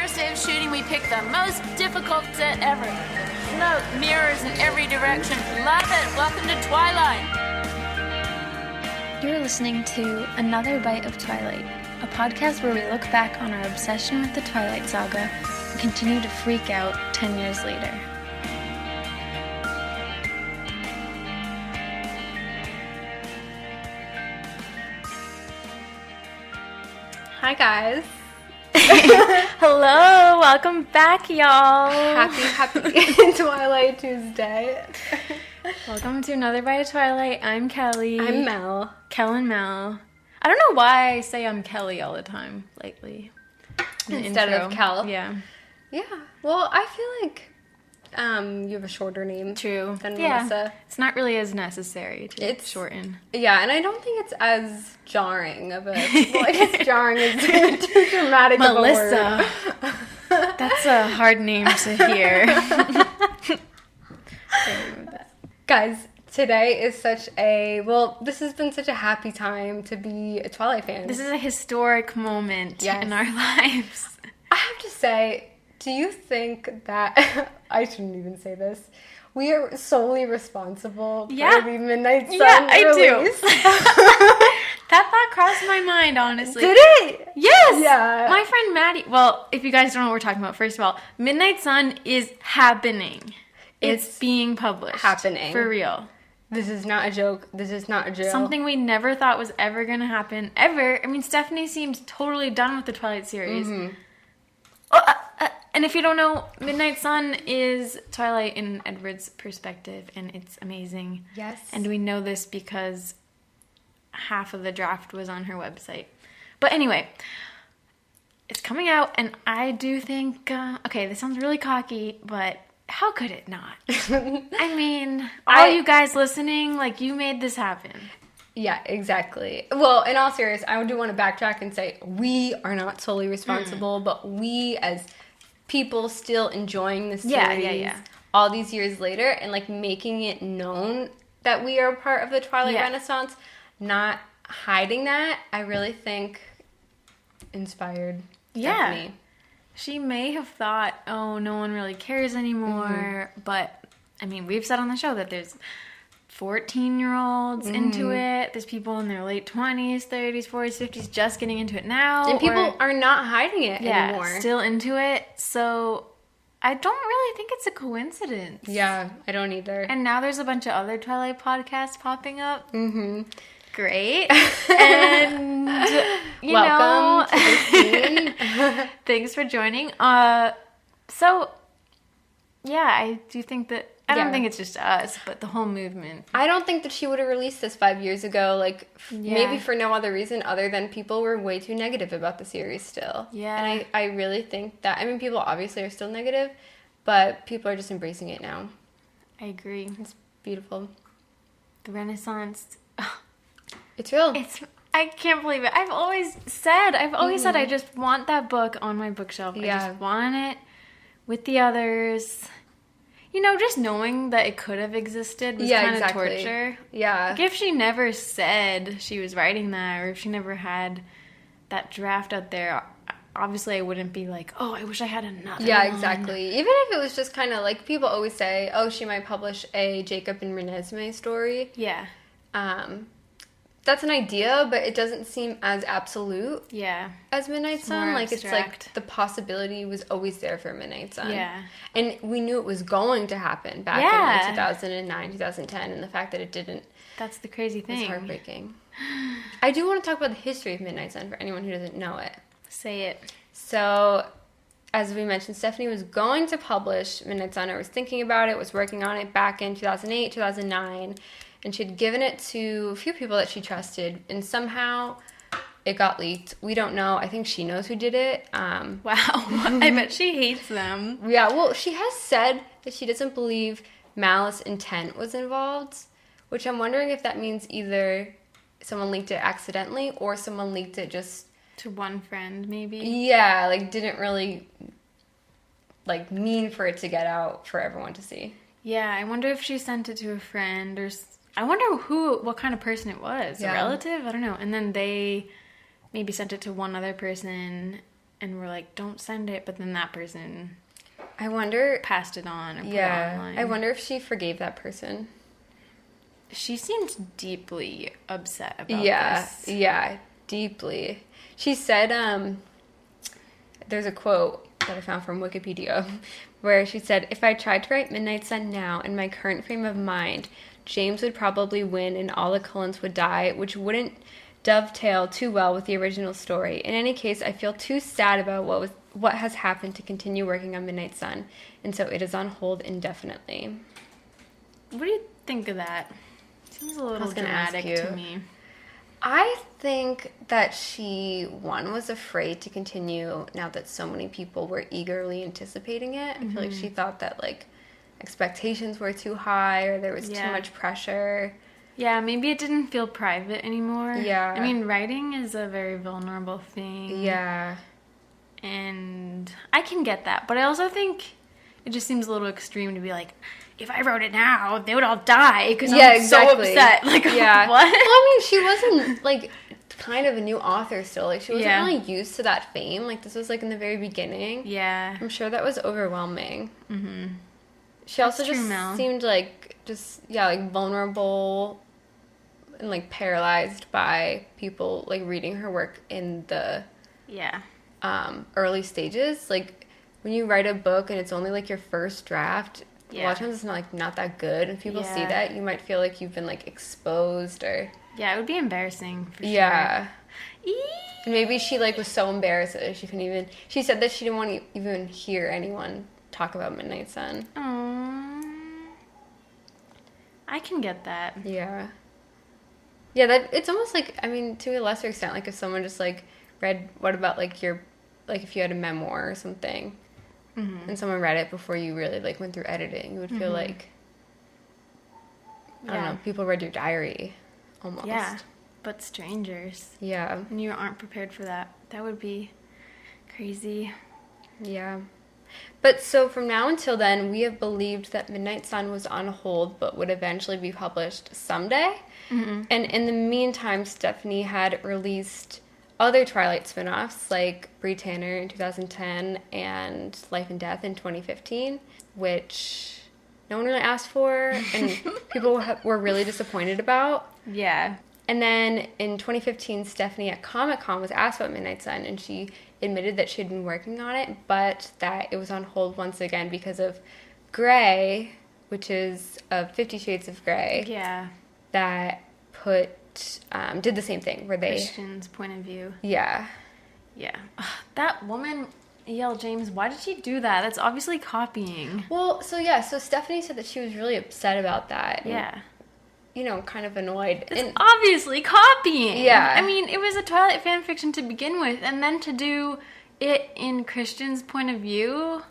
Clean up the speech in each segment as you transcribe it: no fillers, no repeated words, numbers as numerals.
first day of shooting, we picked the most difficult set ever. Smoke, mirrors in every direction. Love it. Welcome to Twilight. You're listening to Another Bite of Twilight, a podcast where we look back on our obsession with the Twilight saga and continue to freak out 10 years later. Hi guys. Hello, welcome back, y'all. Happy Twilight Tuesday. Welcome to Another Bite of Twilight. I'm Kelly. I'm Mel. Kel and Mel. I don't know why I say I'm Kelly all the time lately. Instead of Kel. Yeah. Yeah. Well, I feel like you have a shorter name. True. Than yeah. Melissa. It's not really as necessary to shorten. Yeah, and I don't think it's as jarring of a... Well, I guess jarring is too dramatic Melissa. of a word. That's a hard name to hear. Guys, today is such a... Well, this has been such a happy time to be a Twilight fan. This is a historic moment in our lives. I have to say, do you think that... I shouldn't even say this. We are solely responsible for the Midnight Sun release. That thought crossed my mind, honestly. Did it? Yes! Yeah. My friend Maddie... Well, if you guys don't know what we're talking about, first of all, Midnight Sun is happening. It's being published. Happening. For real. This is not a joke. This is not a joke. Something we never thought was ever going to happen. Ever. I mean, Stephenie seems totally done with the Twilight series. Mm-hmm. And if you don't know, Midnight Sun is Twilight in Edward's perspective, and it's amazing. Yes. And we know this because half of the draft was on her website. But anyway, it's coming out, and I do think, okay, this sounds really cocky, but how could it not? I mean, all you guys listening, like, you made this happen. Yeah, exactly. Well, in all seriousness, I do want to backtrack and say we are not solely responsible, but we as people still enjoying the series all these years later and like making it known that we are part of the Twilight Renaissance, not hiding that, I really think inspired Stephenie. She may have thought, oh, no one really cares anymore, but I mean, we've said on the show that there's 14-year-olds into it. There's people in their late 20s, 30s, 40s, 50s just getting into it now. And people are not hiding it anymore. Still into it. So I don't really think it's a coincidence. Yeah, I don't either. And now there's a bunch of other Twilight podcasts popping up. Mm-hmm. Great. And, welcome to the scene. Thanks for joining. So, yeah, I do think that I don't think it's just us, but the whole movement. I don't think that she would have released this 5 years ago, like, maybe for no other reason other than people were way too negative about the series still. Yeah. And I really think that, I mean, people obviously are still negative, but people are just embracing it now. I agree. It's beautiful. The Renaissance. It's real. I can't believe it. I've always said I just want that book on my bookshelf. Yeah. I just want it with the others. You know, just knowing that it could have existed was kind of torture. Yeah. Like if she never said she was writing that, or if she never had that draft out there, obviously I wouldn't be like, oh, I wish I had another one. Exactly. Even if it was just kind of like, people always say, oh, she might publish a Jacob and Renesmee story. Yeah. That's an idea, but it doesn't seem as absolute as Midnight Sun. Like, abstract. It's like the possibility was always there for Midnight Sun. Yeah. And we knew it was going to happen back in like 2009, 2010, and the fact that it didn't. That's the crazy thing. It's heartbreaking. I do want to talk about the history of Midnight Sun for anyone who doesn't know it. Say it. So, as we mentioned, Stephenie was going to publish Midnight Sun, or was thinking about it, was working on it back in 2008, 2009. And she'd given it to a few people that she trusted, and somehow it got leaked. We don't know. I think she knows who did it. Wow. I bet she hates them. Yeah, well, she has said that she doesn't believe malice intent was involved, which I'm wondering if that means either someone leaked it accidentally or someone leaked it just... To one friend, maybe? Yeah, like, didn't really, like, mean for it to get out for everyone to see. Yeah, I wonder if she sent it to a friend or... I wonder what kind of person it was. Yeah. A relative? I don't know. And then they maybe sent it to one other person and were like, don't send it, but then that person I wonder... passed it on or put it Yeah. online. I wonder if she forgave that person. She seemed deeply upset about this. Yeah, deeply. She said, there's a quote that I found from Wikipedia where she said, if I tried to write Midnight Sun now in my current frame of mind, James would probably win and all the Cullens would die, which wouldn't dovetail too well with the original story. In any case, I feel too sad about what has happened to continue working on Midnight Sun, and so it is on hold indefinitely. What do you think of that? Seems a little dramatic to me. I think that she, one, was afraid to continue now that so many people were eagerly anticipating it. I feel like she thought that, like, expectations were too high or there was too much pressure. Yeah, maybe it didn't feel private anymore. Yeah. I mean, writing is a very vulnerable thing. Yeah. And I can get that. But I also think it just seems a little extreme to be like, if I wrote it now, they would all die because I'm so upset. Like, what? Well, I mean, she wasn't, like, kind of a new author still. Like, she wasn't really used to that fame. Like, this was, like, in the very beginning. Yeah. I'm sure that was overwhelming. Mm-hmm. She also just seemed, like, like, vulnerable and, like, paralyzed by people, like, reading her work in the early stages. Like, when you write a book and it's only, like, your first draft, a lot of times it's not that good. If people see that, you might feel like you've been, like, exposed or... Yeah, it would be embarrassing for sure. Yeah. And maybe she, like, was so embarrassed that she couldn't even... She said that she didn't want to even hear anyone talk about Midnight Sun. Aww. I can get that. Yeah. Yeah, that it's almost like, I mean, to a lesser extent, like, if someone just, like, read... What about, like, your... Like, if you had a memoir or something... and someone read it before you really, like, went through editing, you would feel like, I don't know, people read your diary, almost. Yeah, but strangers. Yeah. And you aren't prepared for that. That would be crazy. Yeah. But so from now until then, we have believed that Midnight Sun was on hold, but would eventually be published someday. And in the meantime, Stephenie had released... other Twilight spinoffs, like Bree Tanner in 2010 and Life and Death in 2015, which no one really asked for and people were really disappointed about. Yeah. And then in 2015, Stephenie at Comic-Con was asked about Midnight Sun, and she admitted that she had been working on it, but that it was on hold once again because of Grey, which is 50 Shades of Grey. Yeah. That did the same thing where they... Christian's point of view. Yeah. Yeah. Ugh, that woman, E.L. James, why did she do that? That's obviously copying. Well, so Stephenie said that she was really upset about that. And, you know, kind of annoyed. It's obviously copying. Yeah. I mean, it was a Twilight fan fiction to begin with, and then to do it in Christian's point of view...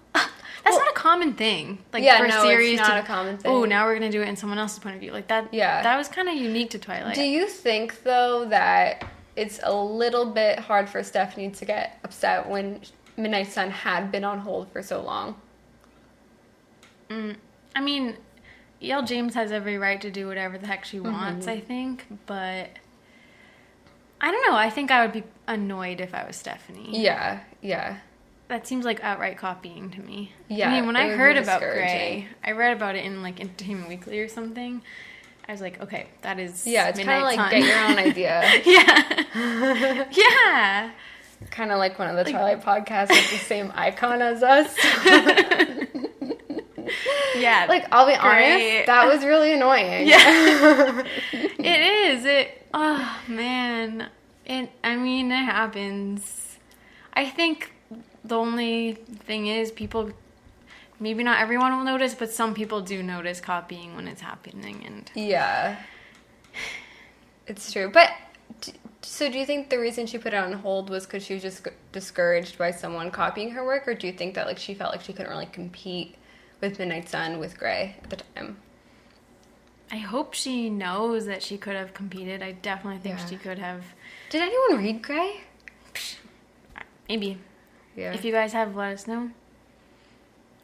That's not a common thing. Like, for a series it's not a common thing. Oh, now we're going to do it in someone else's point of view. Like, that that was kind of unique to Twilight. Do you think, though, that it's a little bit hard for Stephenie to get upset when Midnight Sun had been on hold for so long? I mean, E.L. James has every right to do whatever the heck she wants, I think. But, I don't know. I think I would be annoyed if I was Stephenie. Yeah, yeah. That seems like outright copying to me. Yeah, I mean, when I heard about Grey, I read about it in, like, Entertainment Weekly or something. I was like, okay, that is it's kind of like Sun. get your own idea. Yeah. Yeah. Kind of like one of the Twilight podcasts with the same icon as us. Yeah. Like, I'll be honest, that was really annoying. Yeah. It is. Oh, man. I mean, it happens. I think... The only thing is, people, maybe not everyone will notice, but some people do notice copying when it's happening. And yeah, it's true. But, so do you think the reason she put it on hold was because she was just discouraged by someone copying her work? Or do you think that, like, she felt like she couldn't really compete with Midnight Sun with Grey at the time? I hope she knows that she could have competed. I definitely think she could have. Did anyone read Grey? Maybe. Yeah. If you guys have, let us know.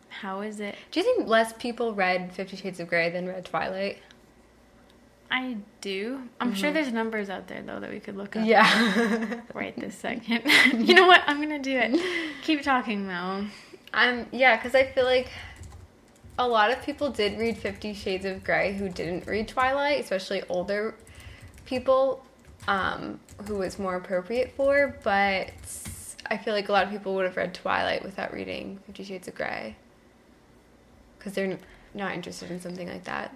How is it? Do you think less people read 50 Shades of Grey than read Twilight? I do. I'm sure there's numbers out there, though, that we could look up. Yeah. Right this second. You know what? I'm going to do it. Keep talking, Mel. Yeah, because I feel like a lot of people did read 50 Shades of Grey who didn't read Twilight, especially older people, who was more appropriate for, but I feel like a lot of people would have read Twilight without reading 50 Shades of Grey because they're not interested in something like that.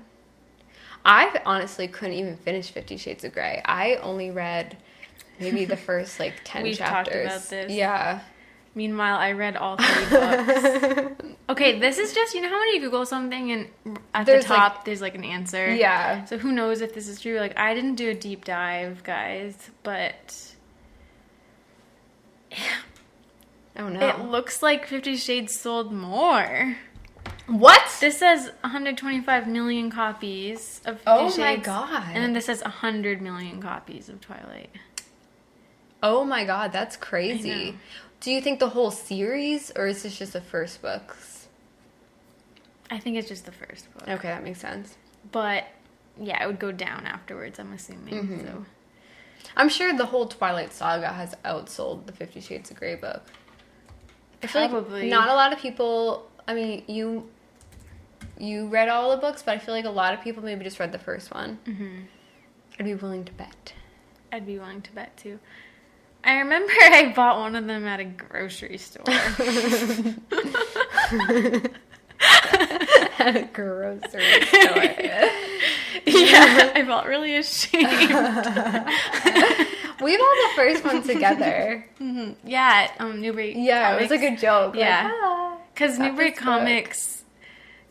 I honestly couldn't even finish 50 Shades of Grey. I only read maybe the first, 10 We've chapters. talked about this. Yeah. Meanwhile, I read all 3 books. Okay, this is just, you know how when you Google something and at the top there's an answer? Yeah. So who knows if this is true? I didn't do a deep dive, guys, but Oh no. it looks like 50 Shades sold more. What? This says 125 million copies of 50 Oh Shades. my god. And then this says 100 million copies of Twilight. Oh my god, that's I crazy. know. Do you think the whole series, or is this just the first books? I think it's just the first book. Okay, that makes sense. But, yeah, it would go down afterwards, I'm assuming. So I'm sure the whole Twilight saga has outsold the 50 Shades of Grey book. I feel Probably. like not a lot of people, I mean, you read all the books, but I feel like a lot of people maybe just read the first one. Mm-hmm. I'd be willing to bet. I'd be willing to bet, too. I remember I bought one of them at a grocery store. At a grocery store. Yeah, I felt really ashamed. We bought the first one together. Yeah, at Newbury Yeah, Comics. it was like a joke. Yeah. Because Newbury was good. Comics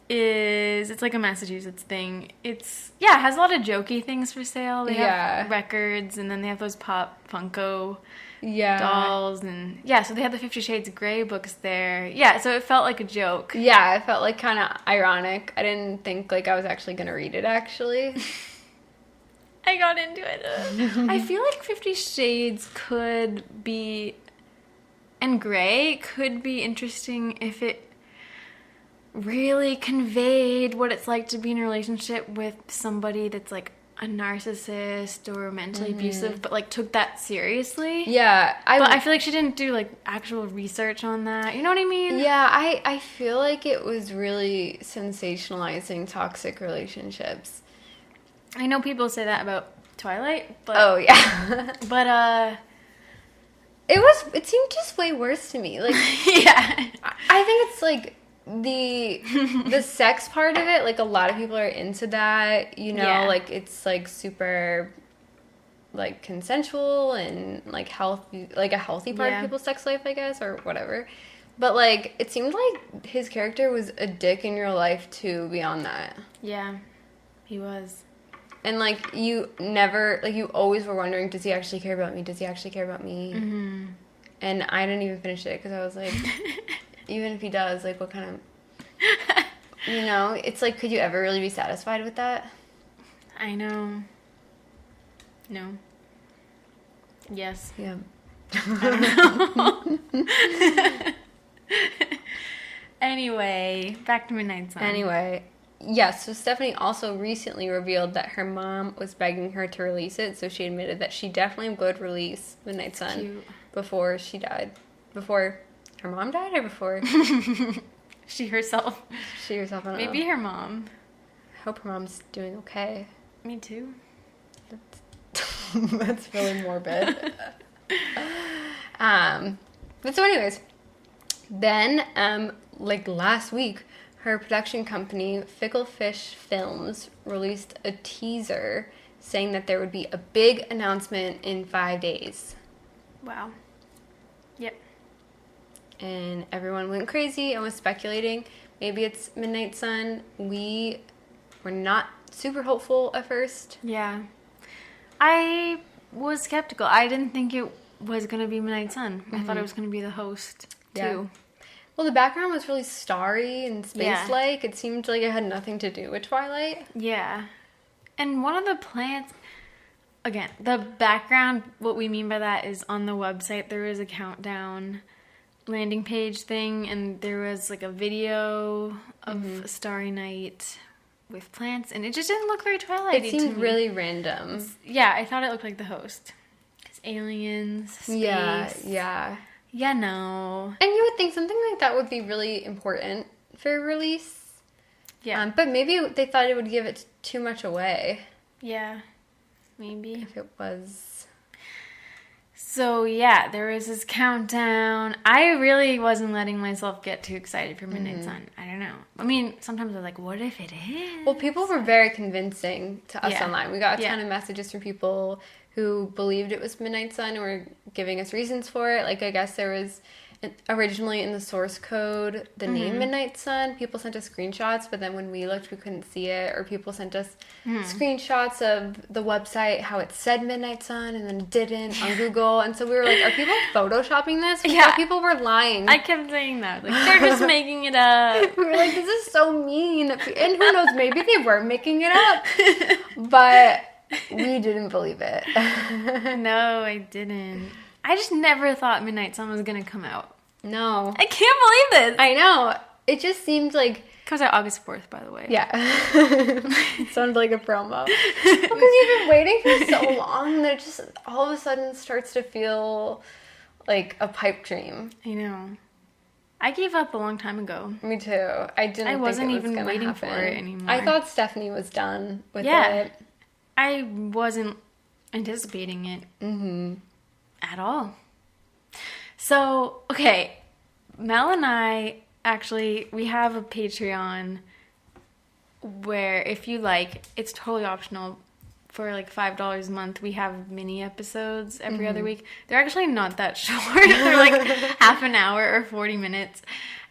it's like a Massachusetts thing. It has a lot of jokey things for sale. They have records, and then they have those pop Funko dolls, and so they had the 50 Shades of Grey books there. Yeah, so it felt like a joke. Yeah, it felt kind of ironic. I didn't think I was actually going to read it, actually. I got into it. I feel like 50 Shades could be, and Grey could be interesting if it really conveyed what it's like to be in a relationship with somebody that's a narcissist or mentally abusive, but took that seriously. Yeah. I feel like she didn't do actual research on that. You know what I mean? Yeah, I feel like it was really sensationalizing toxic relationships. I know people say that about Twilight, but Oh, yeah. but It seemed just way worse to me. yeah. I think it's the sex part of it, a lot of people are into that, it's super consensual and healthy, a healthy part of people's sex life, I guess, or whatever. But it seemed like his character was a dick in real life too beyond that. Yeah, he was. And you never, you always were wondering, does he actually care about me? Does he actually care about me? Mm-hmm. And I didn't even finish it because I was even if he does, what kind of, it's could you ever really be satisfied with that? I know. No. Yes. Yeah. I don't know. Anyway, back to Midnight Sun. Anyway, yes, so Stephenie also recently revealed that her mom was begging her to release it, so she admitted that she definitely would release Midnight Sun. Cute. Before she died. Before her mom died or before? She herself. She herself, I don't know. Maybe her mom. I hope her mom's doing okay. Me too. That's really morbid. But so anyways, then, last week, her production company, Fickle Fish Films, released a teaser saying that there would be a big announcement in 5 days. Wow. Yep. And everyone went crazy and was speculating. Maybe it's Midnight Sun. We were not super hopeful at first. Yeah. I was skeptical. I didn't think it was going to be Midnight Sun. I thought it was going to be the host, too. Yeah. Well, the background was really starry and space-like. It seemed like it had nothing to do with Twilight. Yeah. And one of the plants... Again, the background, what we mean by that is on the website, there was a countdown landing page thing, and there was a video of a starry night with plants, and it just didn't look very Twilight. It seemed really random. Yeah, I thought it looked like The Host. It's aliens, space. Yeah. Yeah, no. And you would think something like that would be really important for release. Yeah. But maybe they thought it would give it too much away. Yeah. Maybe. If it was. So, yeah, there was this countdown. I really wasn't letting myself get too excited for Midnight Sun. I don't know. I mean, sometimes I was like, what if it is? Well, people were very convincing to us Yeah. online. We got a ton Yeah. of messages from people who believed it was Midnight Sun and were giving us reasons for it. Like, I guess there was originally in the source code the name Midnight Sun. People sent us screenshots, but then when we looked, we couldn't see it. Or people sent us screenshots of the website, how it said Midnight Sun, and then it didn't on Google. And so we were like, are people photoshopping this? We thought people were lying. I kept saying that. Like, they're just making it up. We were like, this is so mean. And who knows, maybe they were making it up. But we didn't believe it. No, I didn't. I just never thought Midnight Sun was going to come out. No. I can't believe this. I know. It just seemed like... Comes out August 4th, by the way. Yeah. It sounded like a promo. Because you've been waiting for so long that it just all of a sudden starts to feel like a pipe dream. I know. I gave up a long time ago. Me too. I wasn't think it was even gonna waiting happen. for it anymore. I thought Stephenie was done with Yeah. it. I wasn't anticipating it at all. So, okay, Mel and I actually, we have a Patreon where if you like, it's totally optional. For like $5 a month, we have mini episodes every other week. They're actually not that short. They're like half an hour or 40 minutes.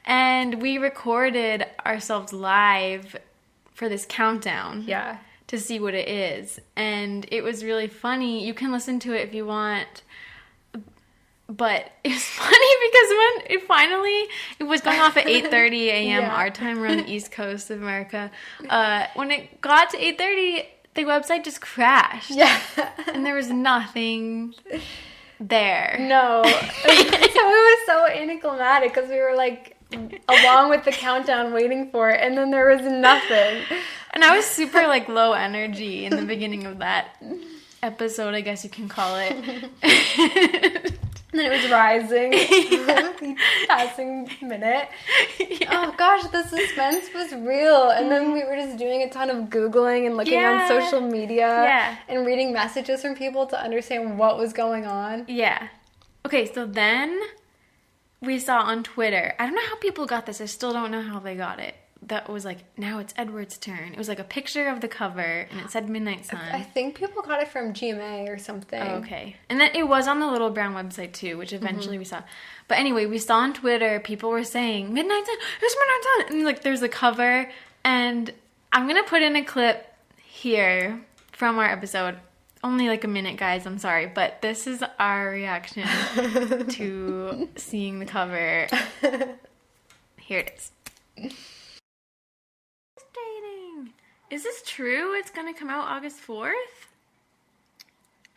And we recorded ourselves live for this countdown. Yeah. To see what it is. And it was really funny. You can listen to it if you want. But it's funny because when it was going off at 8:30 a.m. our time. We're on the East Coast of America. When it got to 8:30, the website just crashed. Yeah. And there was nothing there. No. So it was so anticlimactic because we were like along with the countdown waiting for it, and then there was nothing. And I was super like low energy in the beginning of that episode, I guess you can call it. And then it was rising. Each passing minute. Yeah. Oh gosh, the suspense was real. And then we were just doing a ton of Googling and looking on social media and reading messages from people to understand what was going on. Yeah. Okay, so then we saw on Twitter, I don't know how people got this. I still don't know how they got it. That was like, now it's Edward's turn. It was like a picture of the cover, and it said Midnight Sun. I think people got it from GMA or something. Oh, okay. And then it was on the Little Brown website, too, which eventually we saw. But anyway, we saw on Twitter, people were saying, Midnight Sun, it's Midnight Sun! And like, there's a cover, and I'm going to put in a clip here from our episode. Only like a minute, guys, I'm sorry. But this is our reaction to seeing the cover. Here it is. Is this true? It's going to come out August 4th?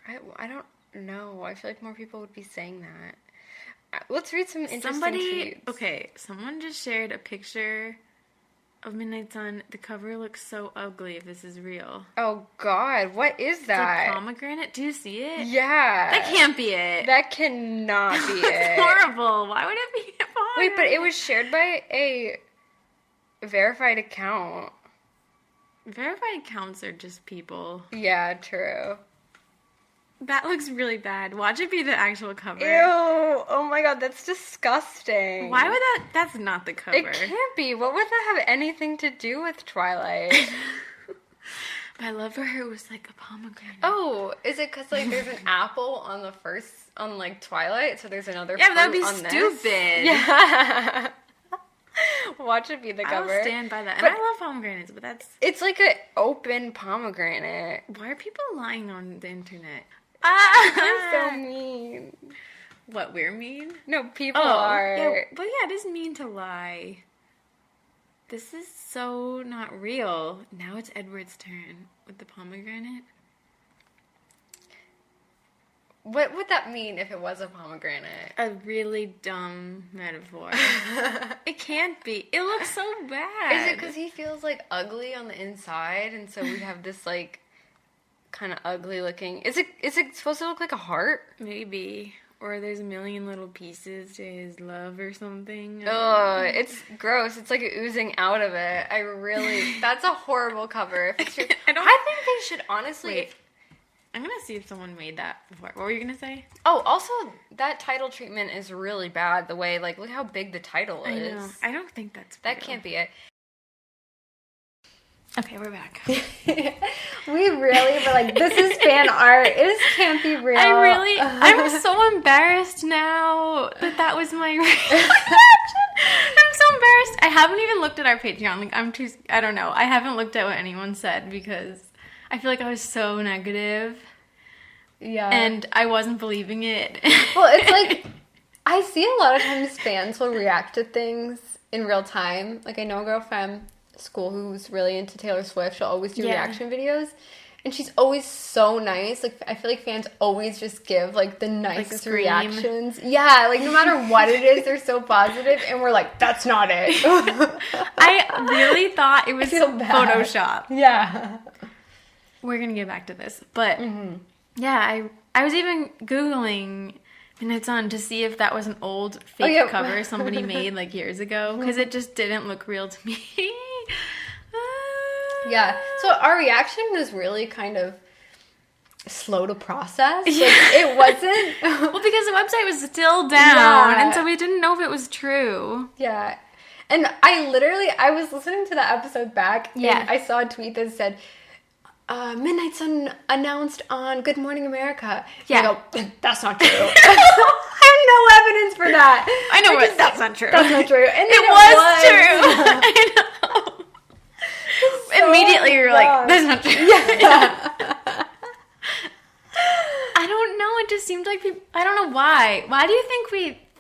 I don't know. I feel like more people would be saying that. Let's read some interesting tweets. Okay, someone just shared a picture of Midnight Sun. The cover looks so ugly if this is real. Oh, God. What is that? It's like pomegranate. Do you see it? Yeah. That can't be it. That cannot be it. It's horrible. Why would it be a pomegranate? Wait, but it was shared by a verified account. Verified accounts are just people. Yeah, true. That looks really bad. Watch it be the actual cover. Ew! Oh my god, that's disgusting. Why would that... That's not the cover. It can't be. What would that have anything to do with Twilight? I love for her it was like a pomegranate. Oh, is it because like there's an apple on the first... on like Twilight, so there's another yeah, that would fruit be on stupid. This? Yeah. Watch it be the cover. I'll stand by that. And But I love pomegranates, but that's... It's like an open pomegranate. Why are people lying on the internet? I'm so mean. What, we're mean? No, people are. Yeah, but yeah, it is mean to lie. This is so not real. Now it's Edward's turn with the pomegranate. What would that mean if it was a pomegranate? A really dumb metaphor. It can't be. It looks so bad. Is it because he feels, like, ugly on the inside, and so we have this, like, kind of ugly looking... Is it supposed to look like a heart? Maybe. Or there's a million little pieces to his love or something. Oh, it's gross. It's like oozing out of it. I really... That's a horrible cover. If it's true. I think they should honestly... Wait. I'm going to see if someone made that before. What were you going to say? Oh, also, that title treatment is really bad. The way, like, look how big the title is. I know. I don't think that's That real. can't be it. Okay, we're back. We really were like, this is fan art. This can't be real. I'm so embarrassed now that was my reaction. I'm so embarrassed. I haven't even looked at our Patreon. Like, I don't know. I haven't looked at what anyone said because I feel like I was so negative. Yeah. And I wasn't believing it. Well, it's like, I see a lot of times fans will react to things in real time. Like, I know a girl from school who's really into Taylor Swift. She'll always do reaction videos. And she's always so nice. Like, I feel like fans always just give, like, the nicest reactions. Yeah, like, no matter what it is, they're so positive. And we're like, that's not it. I really thought it was Photoshop. Yeah. We're going to get back to this. But, yeah, I was even Googling Midnight Sun to see if that was an old fake cover somebody made, like, years ago. Because it just didn't look real to me. Yeah. So our reaction was really kind of slow to process. Like, it wasn't. Well, because the website was still down, and so we didn't know if it was true. Yeah. And I was listening to the episode back, and I saw a tweet that said, Midnight Sun announced on Good Morning America. Yeah. And I go, that's not true. I have no evidence for that. I know that's not true. That's not true. And it was true. I know. So immediately you're like, that's not true. Yeah. I don't know. It just seemed like people, I don't know why. Why do you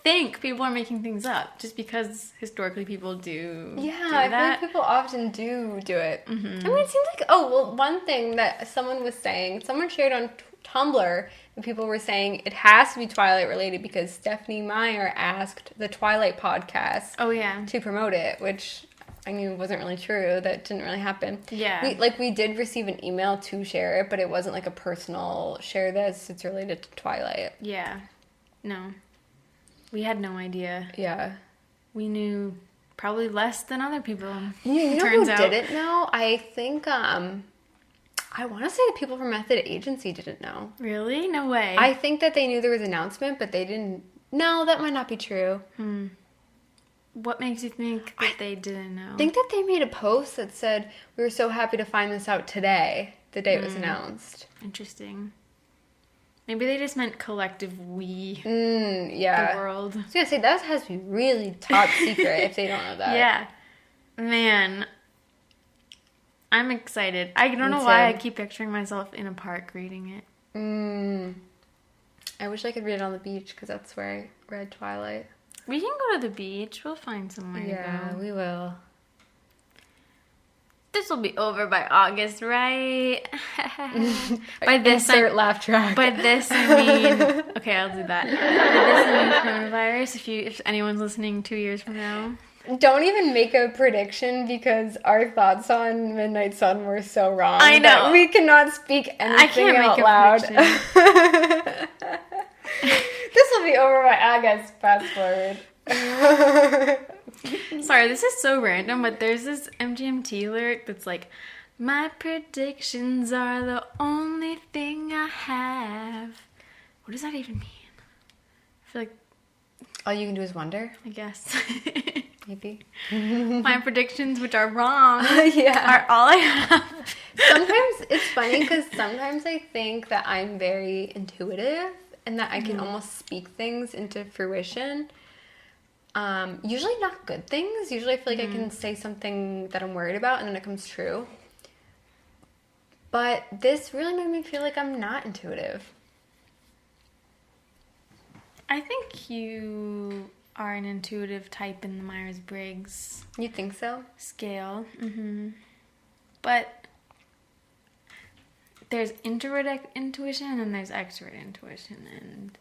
think people are making things up? Just because historically people do I that? feel like people often do it. Mm-hmm. I mean, it seems like, one thing that someone was saying, someone shared on Tumblr, and people were saying it has to be Twilight related because Stephenie Meyer asked the Twilight podcast to promote it, which I knew wasn't really true. That didn't really happen. Yeah. We did receive an email to share it, but it wasn't like a personal share this. It's related to Twilight. Yeah. No. We had no idea. Yeah. We knew probably less than other people. You know who didn't know? I think, I want to say the people from Method Agency didn't know. Really? No way. I think that they knew there was an announcement, but they didn't. No, that might not be true. What makes you think that they didn't know? I think that they made a post that said, we were so happy to find this out today, the day it was announced. Interesting. Maybe they just meant collective we, the world. I was going to say, that has to be really top secret if they don't know that. Yeah. Man. I'm excited. I don't know why I keep picturing myself in a park reading it. I wish I could read it on the beach, because that's where I read Twilight. We can go to the beach. We'll find somewhere to go. Yeah, we will. This will be over by August, right? By this, insert laugh track. By this, I mean... Okay, I'll do that. By this, I mean coronavirus, if anyone's listening 2 years from now. Don't even make a prediction, because our thoughts on Midnight Sun were so wrong. I know. That we cannot speak anything out loud. This will be over by August. Fast forward. Sorry, this is so random, but there's this MGMT lyric that's like, my predictions are the only thing I have. What does that even mean? I feel like... All you can do is wonder? I guess. Maybe. My predictions, which are wrong, are all I have. Sometimes it's funny, because sometimes I think that I'm very intuitive and that I can almost speak things into fruition. Usually not good things. Usually I feel like I can say something that I'm worried about and then it comes true. But this really made me feel like I'm not intuitive. I think you are an intuitive type in the Myers-Briggs. You think so? Scale. But there's introvert intuition and there's extrovert intuition, and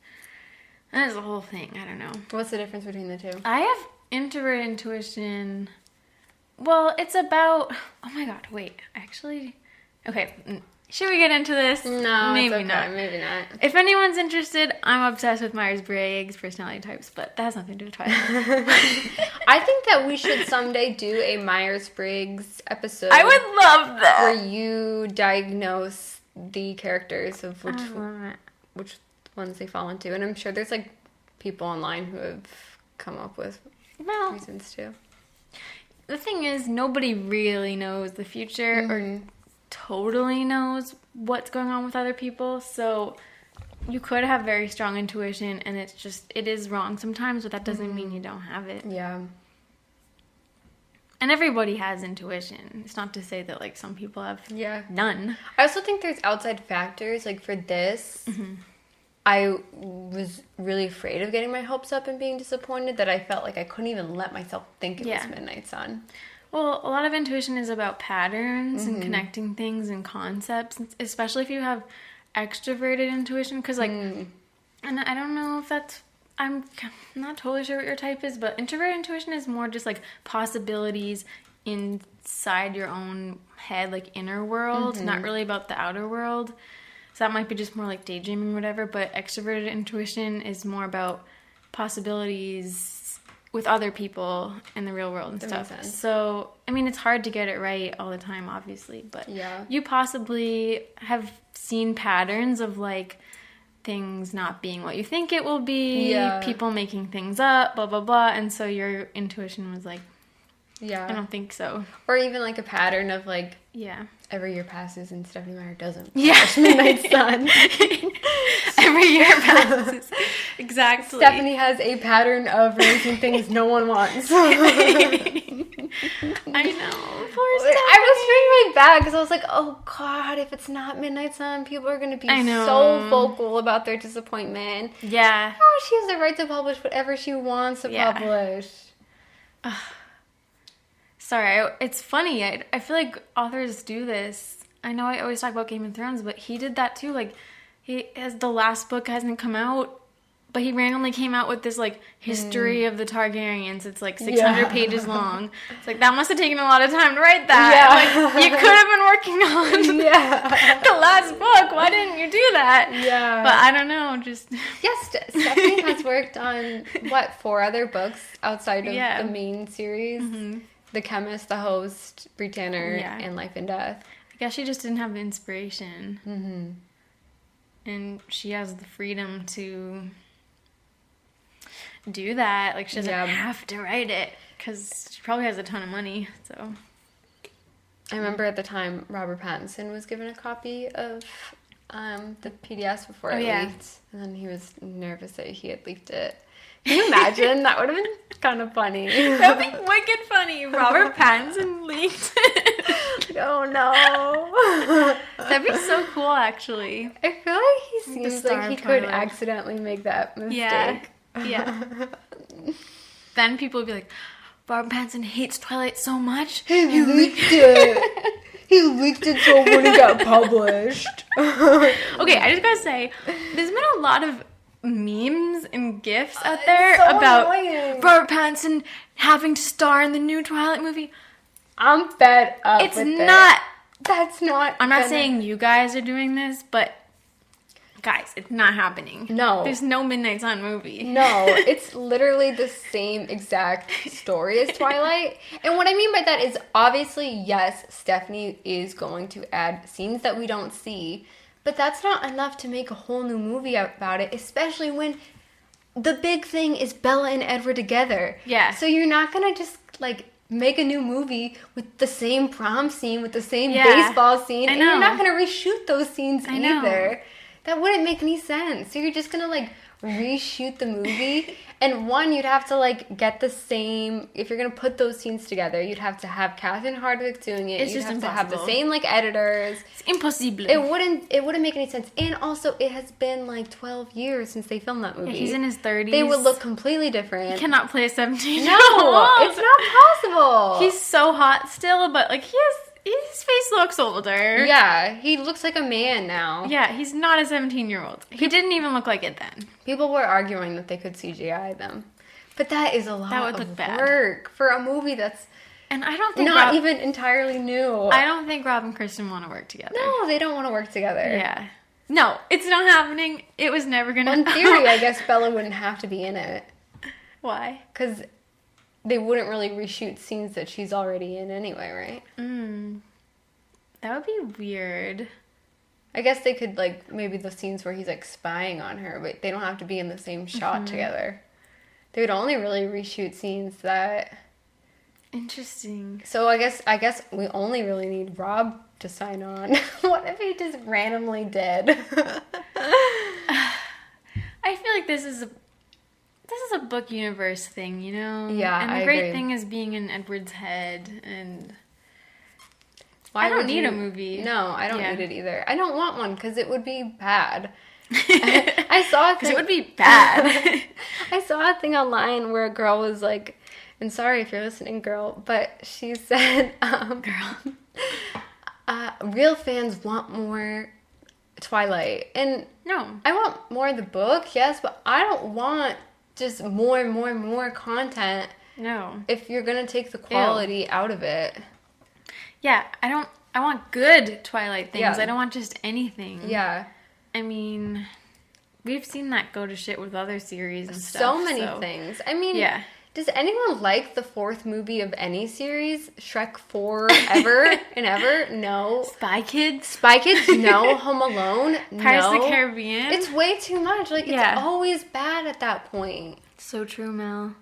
there's a whole thing. I don't know. What's the difference between the two? I have introvert intuition. Well, it's about... Oh my god, wait. Actually... Okay, should we get into this? No, maybe it's okay. not. Maybe not. If anyone's interested, I'm obsessed with Myers-Briggs personality types, but that has nothing to do with Twilight. I think that we should someday do a Myers-Briggs episode. I would love that. Where you diagnose the characters of which ones they fall into. And I'm sure there's, like, people online who have come up with reasons too. The thing is, nobody really knows the future or totally knows what's going on with other people, so you could have very strong intuition and it is wrong sometimes, but that doesn't mean you don't have it. Yeah. And everybody has intuition. It's not to say that, like, some people have none. I also think there's outside factors. Like, for this, I was really afraid of getting my hopes up and being disappointed that I felt like I couldn't even let myself think it was Midnight Sun. Well, a lot of intuition is about patterns and connecting things and concepts, especially if you have extroverted intuition, because, like, and I don't know if that's, I'm not totally sure what your type is, but introverted intuition is more just, like, possibilities inside your own head, like, inner world, not really about the outer world. So that might be just more like daydreaming or whatever, but extroverted intuition is more about possibilities with other people in the real world and stuff. So, I mean, it's hard to get it right all the time, obviously, but you possibly have seen patterns of, like, things not being what you think it will be, people making things up, blah, blah, blah, and so your intuition was like, I don't think so. Or even, like, a pattern of, like, every year passes and Stephenie Meyer doesn't finish Midnight Sun. Every year passes. Exactly. Stephenie has a pattern of releasing things no one wants. I know. Poor Stephenie. I was feeling really bad because I was like, oh god, if it's not Midnight Sun, people are going to be so vocal about their disappointment. Yeah. Oh, she has the right to publish whatever she wants to publish. Sorry, it's funny. I feel like authors do this. I know I always talk about Game of Thrones, but he did that too. Like, the last book hasn't come out, but he randomly came out with this, like, history of the Targaryens. It's, like, 600 pages long. It's like, that must have taken a lot of time to write that. Yeah. Like, you could have been working on the last book. Why didn't you do that? Yeah. But I don't know, just... Yes, Stephenie has worked on, 4 other books outside of the main series? The Chemist, The Host, Bree Tanner, and Life and Death. I guess she just didn't have the inspiration. And she has the freedom to do that. Like, she doesn't have to write it, because she probably has a ton of money, so... I remember at the time, Robert Pattinson was given a copy of the PDFs before it leaked. And then he was nervous that he had leaked it. Can you imagine? That would have been kind of funny. That would be wicked funny. Robert Pattinson leaked it. Oh, no. That'd be so cool, actually. I feel like he seems like he could accidentally make that mistake. Yeah. Then people would be like, Robert Pattinson hates Twilight so much. He leaked it. He leaked it so when it got published. Okay, I just gotta say, there's been a lot of memes and GIFs out there about Robert Pattinson having to star in the new Twilight movie. I'm fed up with it. That's not... I'm not saying you guys are doing this, but guys, it's not happening. No. There's no Midnight Sun movie. No, it's literally the same exact story as Twilight. And what I mean by that is, obviously, yes, Stephenie is going to add scenes that we don't see, but that's not enough to make a whole new movie about it, especially when the big thing is Bella and Edward together. Yeah. So you're not going to just, like, make a new movie with the same prom scene, with the same baseball scene, and you're not going to reshoot those scenes either. That wouldn't make any sense. So you're just going to, like, reshoot the movie. And one, you'd have to, like, get the same... If you're going to put those scenes together, you'd have to have Catherine Hardwicke doing it. It's just impossible. You'd have to have the same, like, editors. It's impossible. It wouldn't make any sense. And also, it has been, like, 12 years since they filmed that movie. Yeah, he's in his 30s. They would look completely different. He cannot play a 17-year-old. No, it's not possible. He's so hot still, but, like, his face looks older. Yeah, he looks like a man now. Yeah, he's not a 17-year-old. He didn't even look like it then. People were arguing that they could CGI them. But that is a lot of work for a movie that's and I don't think not even entirely new. I don't think Rob and Kristen want to work together. No, they don't want to work together. Yeah. No, it's not happening. It was never going to happen. In theory, I guess Bella wouldn't have to be in it. Why? Because they wouldn't really reshoot scenes that she's already in anyway, right? That would be weird. I guess they could, like, maybe the scenes where he's, like, spying on her, but they don't have to be in the same shot together. They would only really reshoot scenes that... Interesting. So I guess we only really need Rob to sign on. What if he just randomly did? I feel like this is a book universe thing, you know? Yeah, and the I great agree. thing is being in Edward's head, and I don't need a movie. No, I don't need it either. I don't want one because it would be bad. I saw a thing. Because it would be bad. I saw a thing online where a girl was like, and sorry if you're listening, girl, but she said, real fans want more Twilight. And no. I want more of the book, yes, but I don't want just more and more and more content. No. If you're going to take the quality out of it. Yeah, I want good Twilight things. Yeah. I don't want just anything. Yeah. I mean, we've seen that go to shit with other series and stuff. So many things. I mean, yeah. Does anyone like the fourth movie of any series? Shrek 4 ever and ever? No. Spy Kids? Spy Kids? No. Home Alone? No. Pirates of the Caribbean? It's way too much. Like, it's always bad at that point. So true, Mel.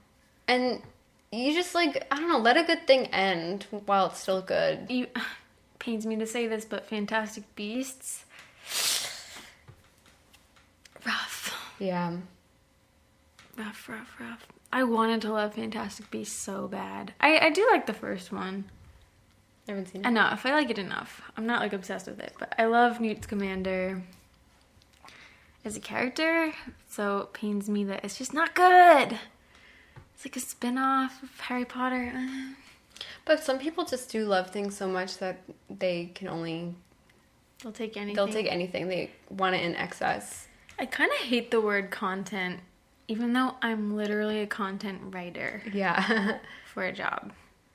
And you just, like, I don't know, let a good thing end while it's still good. Pains me to say this, but Fantastic Beasts... rough. Yeah. Rough. I wanted to love Fantastic Beasts so bad. I do like the first one. I haven't seen it. Enough. I like it enough. I'm not, like, obsessed with it, but I love Newt Scamander as a character, so it pains me that it's just not good. It's like a spin-off of Harry Potter. But some people just do love things so much that they can only... They'll take anything. They'll take anything. They want it in excess. I kind of hate the word content, even though I'm literally a content writer. Yeah. For a job.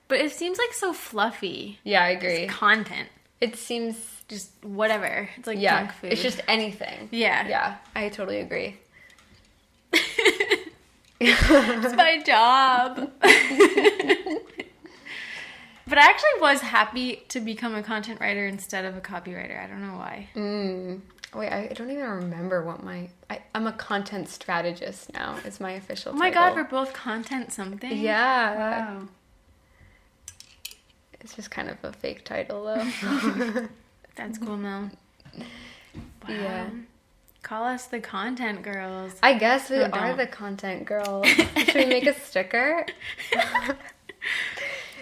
But it seems like so fluffy. Yeah, I agree. It's content. It seems... Just whatever. It's like junk food. It's just anything. Yeah. Yeah, I totally agree. It's my job. But I actually was happy to become a content writer instead of a copywriter. I don't know why. Wait, I don't even remember what I'm a content strategist now is my official title. Oh my god, we're both content something? Yeah. Wow. It's just kind of a fake title, though. That's cool, Mel. Wow. Yeah. Call us the content girls. I guess we are the content girls. Should we make a sticker?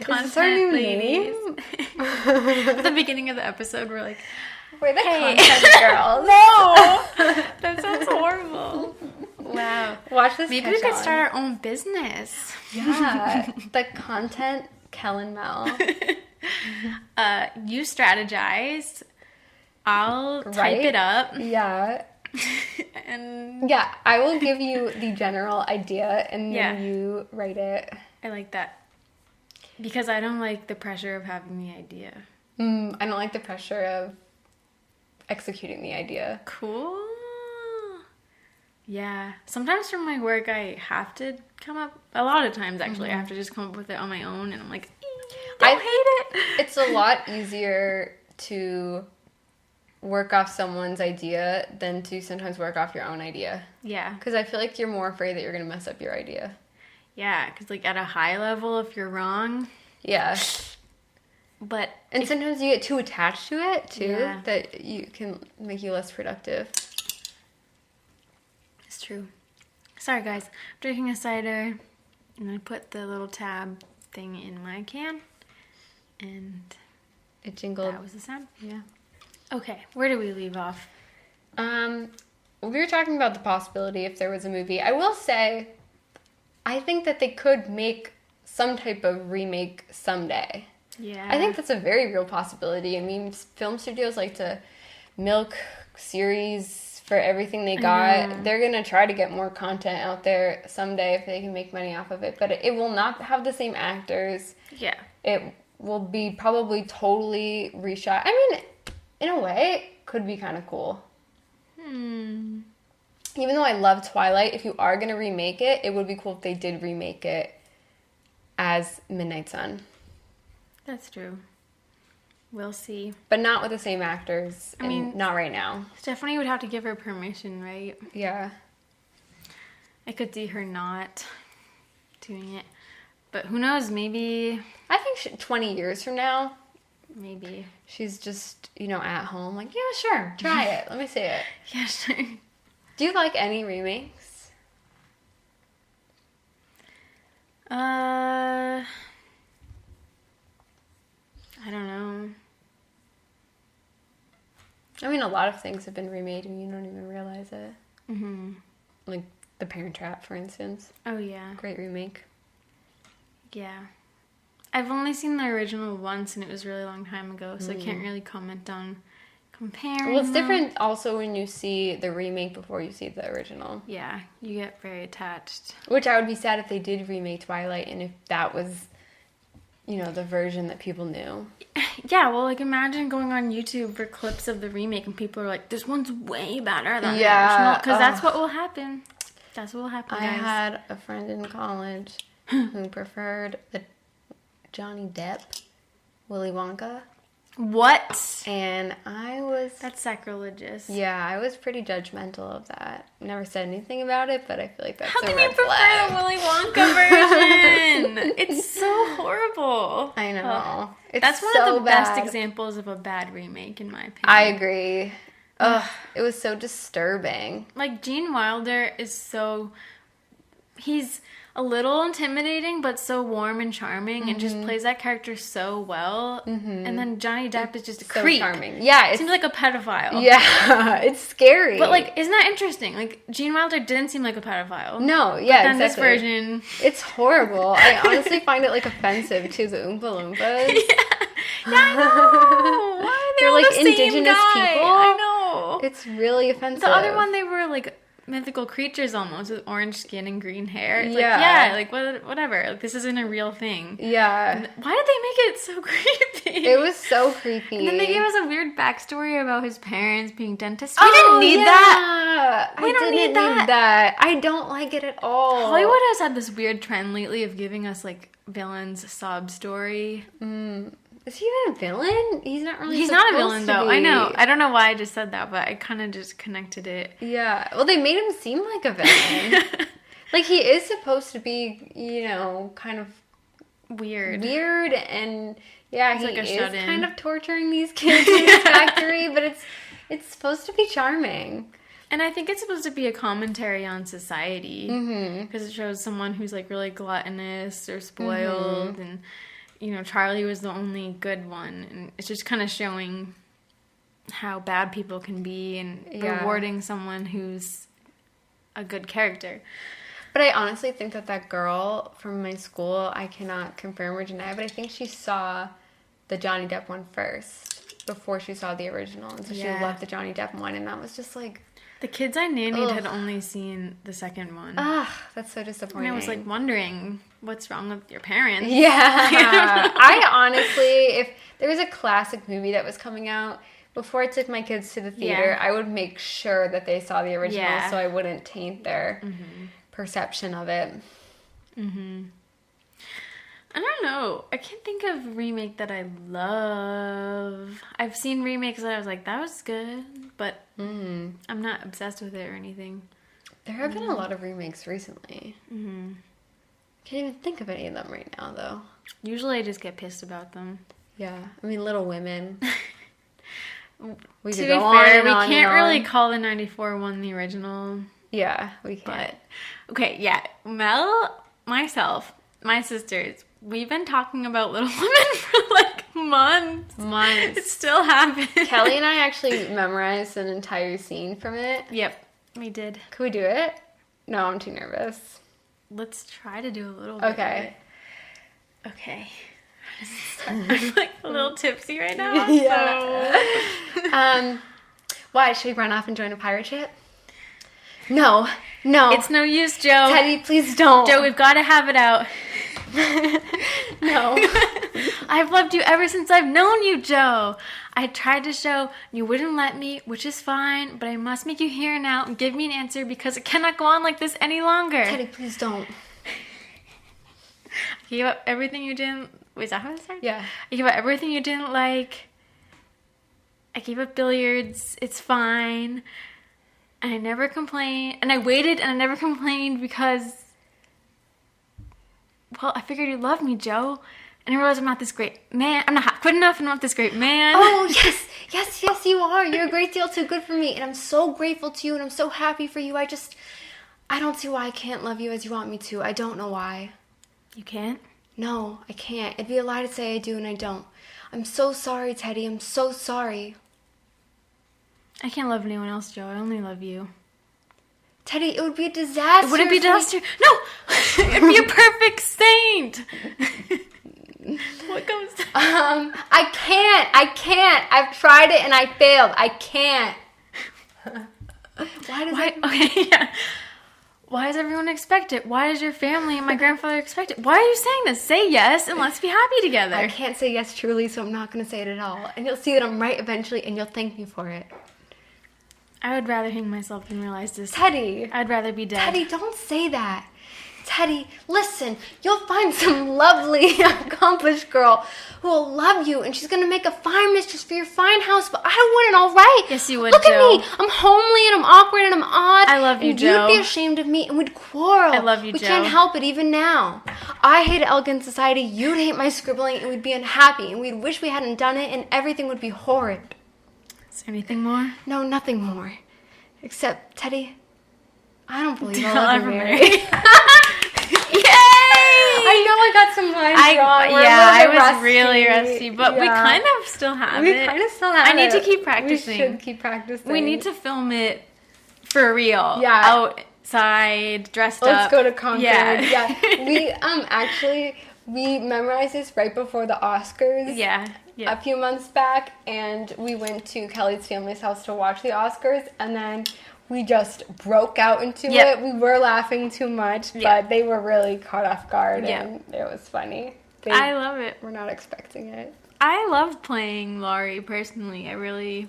Content ladies. At the beginning of the episode, we're like, we're the content girls. No! That sounds horrible. Wow. Watch this. Maybe we could start our own business. Yeah. The content Kel and Mel. You strategize. I'll type it up. Yeah. And yeah, I will give you the general idea and then you write it. I like that. Because I don't like the pressure of having the idea. I don't like the pressure of executing the idea. Cool. Yeah. Sometimes from my work, I have to come up... A lot of times, actually, I have to just come up with it on my own. And I'm like, I hate it. It's a lot easier to work off someone's idea than to sometimes work off your own idea. Yeah. Because I feel like you're more afraid that you're going to mess up your idea. Yeah, because, like, at a high level, if you're wrong... Yeah. But... And sometimes you get too attached to it, too, Yeah. that you can make you less productive. It's true. Sorry, guys. I'm drinking a cider, and I put the little tab thing in my can, and... It jingled. That was the sound. Yeah. Okay, where did we leave off? We were talking about the possibility if there was a movie. I will say, I think that they could make some type of remake someday. Yeah. I think that's a very real possibility. I mean, film studios like to milk series for everything they got. They're going to try to get more content out there someday if they can make money off of it. But it will not have the same actors. Yeah. It will be probably totally reshot. I mean, in a way, it could be kind of cool. Even though I love Twilight, if you are going to remake it, it would be cool if they did remake it as Midnight Sun. That's true. We'll see. But not with the same actors. I mean, not right now. Stephenie would have to give her permission, right? Yeah. I could see her not doing it. But who knows? Maybe... I think 20 years from now... Maybe. She's just, at home. Like, yeah, sure. Try it. Let me see it. Yeah, sure. Do you like any remakes? I don't know. I mean, a lot of things have been remade and you don't even realize it. Mm-hmm. Like The Parent Trap, for instance. Oh, yeah. Great remake. Yeah. I've only seen the original once, and it was a really long time ago, so I can't really comment on comparing Well, it's them. different also when you see the remake before you see the original. Yeah, you get very attached. Which I would be sad if they did remake Twilight and if that was, the version that people knew. Yeah, well, like, imagine going on YouTube for clips of the remake, and people are like, this one's way better than the original. Because that's what will happen. That's what will happen, guys. I had a friend in college who preferred the Johnny Depp, Willy Wonka. What? And I was... That's sacrilegious. Yeah, I was pretty judgmental of that. Never said anything about it, but I feel like that's How a can red you prefer flag. the Willy Wonka version? It's so horrible. I know. It's That's one so of the best bad. examples of a bad remake, in my opinion. I agree. Ugh, it was so disturbing. Like, Gene Wilder is so... He's a little intimidating, but so warm and charming, and just plays that character so well. And then Johnny Depp is just a So creep. charming. Yeah, Seems like a pedophile. Yeah, it's scary. But, like, isn't that interesting? Like, Gene Wilder didn't seem like a pedophile. no, yeah, But then exactly. this version... It's horrible. I honestly find it, like, offensive to the Oompa Loompas. Yeah, I know. Why are they They're all like the same indigenous guy? people. I know. It's really offensive. The other one, they were like mythical creatures almost with orange skin and green hair. It's Yeah. like, whatever. Like, this isn't a real thing. Yeah. Why did they make it so creepy? It was so creepy. And then they gave us a weird backstory about his parents being dentists. We didn't need that. We don't didn't need that. I don't like it at all. Hollywood has had this weird trend lately of giving us like villains sob story. Is he even a villain? He's not really He's not a supposed villain to though. be. I know. I don't know why I just said that, but I kind of just connected it. Yeah. Well, they made him seem like a villain. Like, he is supposed to be, kind of Weird. and yeah, He's he like a is shut-in. kind of torturing these kids in his factory, but it's supposed to be charming. And I think it's supposed to be a commentary on society. Because it shows someone who's like really gluttonous or spoiled. And, Charlie was the only good one. And it's just kind of showing how bad people can be and rewarding someone who's a good character. But I honestly think that girl from my school, I cannot confirm or deny, but I think she saw the Johnny Depp one first before she saw the original. And so she loved the Johnny Depp one, and that was just like... The kids I nannied had only seen the second one. That's so disappointing. And I was like wondering, what's wrong with your parents? Yeah. I honestly, if there was a classic movie that was coming out, before I took my kids to the theater, I would make sure that they saw the original so I wouldn't taint their perception of it. I don't know. I can't think of a remake that I love. I've seen remakes that I was like, that was good, but I'm not obsessed with it or anything. There have been a lot of remakes recently. Can't even think of any of them right now, though. Usually I just get pissed about them. Yeah. I mean, Little Women. We To could be go on fair, and we on can't and really on. call the 94 one the original. Yeah, we can. But, okay, yeah. Mel, myself, my sisters, we've been talking about Little Women for like months. It still happens. Kelly and I actually memorized an entire scene from it. Yep, we did. Could we do it? No, I'm too nervous. Let's try to do a little bit. Okay. Of it. Okay. I'm like a little tipsy right now. Yeah. So. Why? Should we run off and join a pirate ship? No. It's no use, Joe. Teddy, please don't. Joe, we've got to have it out. No. I've loved you ever since I've known you, Joe. I tried to show you wouldn't let me, which is fine, but I must make you hear now and give me an answer because it cannot go on like this any longer. Teddy, please don't. I gave up everything you didn't... Wait, is that how it started? Yeah. I gave up everything you didn't like. I gave up billiards. It's fine. And I never complained. And I waited and I never complained because... Well, I figured you loved me, Joe. And I realized I'm not this great man. I'm not good enough. I'm not this great man. Oh, yes, you are. You're a great deal too good for me. And I'm so grateful to you and I'm so happy for you. I don't see why I can't love you as you want me to. I don't know why. You can't? No, I can't. It'd be a lie to say I do and I don't. I'm so sorry, Teddy. I'm so sorry. I can't love anyone else, Joe. I only love you. Teddy, it would be a disaster. It wouldn't be a disaster. No! It'd be a perfect saint. What comes to... I can't. I've tried it and I failed. I can't. Okay, yeah. Why does everyone expect it? Why does your family and my grandfather expect it? Why are you saying this? Say yes and let's be happy together. I can't say yes truly, so I'm not going to say it at all. And you'll see that I'm right eventually and you'll thank me for it. I would rather hang myself than realize this. Teddy. I'd rather be dead. Teddy, don't say that. Teddy, listen, you'll find some lovely, accomplished girl who will love you, and she's going to make a fine mistress for your fine house, but I wouldn't, all right? Yes, you would, Look Joe. at me. I'm homely, and I'm awkward, and I'm odd. I love you, and Joe. You'd be ashamed of me, and we'd quarrel. I love you, we Joe. We can't help it, even now. I hate elegant society, you'd hate my scribbling, and we'd be unhappy, and we'd wish we hadn't done it, and everything would be horrid. Is there anything more? No, nothing more. Except, Teddy, I don't believe I'll ever marry. I know I got some lines wrong. I was really rusty, but we kind of still have it. We kind of still have it. I need to keep practicing. We should keep practicing. We need to film it for real. Yeah. Outside, dressed up. Let's go to Concord. Yeah. We memorized this right before the Oscars. Yeah. A few months back, and we went to Kelly's family's house to watch the Oscars, and then we just broke out into it. We were laughing too much, but they were really caught off guard, and it was funny. I love it. We're not expecting it. I love playing Laurie, personally. I really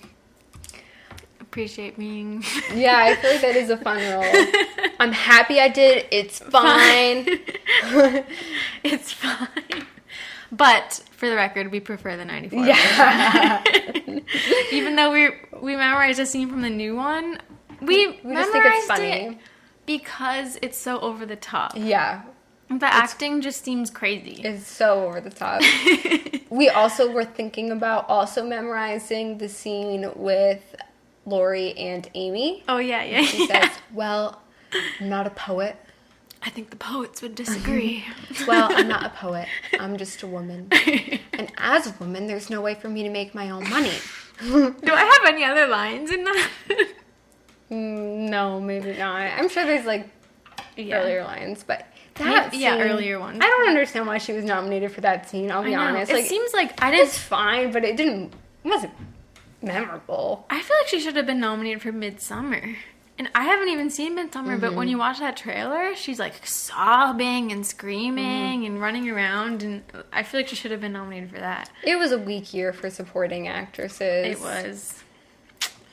appreciate being... Yeah, I feel like that is a fun role. I'm happy I did. It's fine. It's fine. But, for the record, we prefer the 94. Yeah. Even though we memorized a scene from the new one, we just think it's funny. It because it's so over the top. Yeah. The acting just seems crazy. It's so over the top. We also were thinking about also memorizing the scene with Lori and Amy. Oh, yeah. She says, well, I'm not a poet. I think the poets would disagree. Well, I'm not a poet. I'm just a woman. And as a woman, there's no way for me to make my own money. Do I have any other lines in that? No, maybe not. I'm sure there's earlier lines, but that scene, earlier ones. I don't understand why she was nominated for that scene, I'll be honest. It seems like it's fine, but it wasn't memorable. I feel like she should have been nominated for Midsummer. And I haven't even seen Midsummer, but when you watch that trailer, she's like sobbing and screaming and running around, and I feel like she should have been nominated for that. It was a weak year for supporting actresses. It was.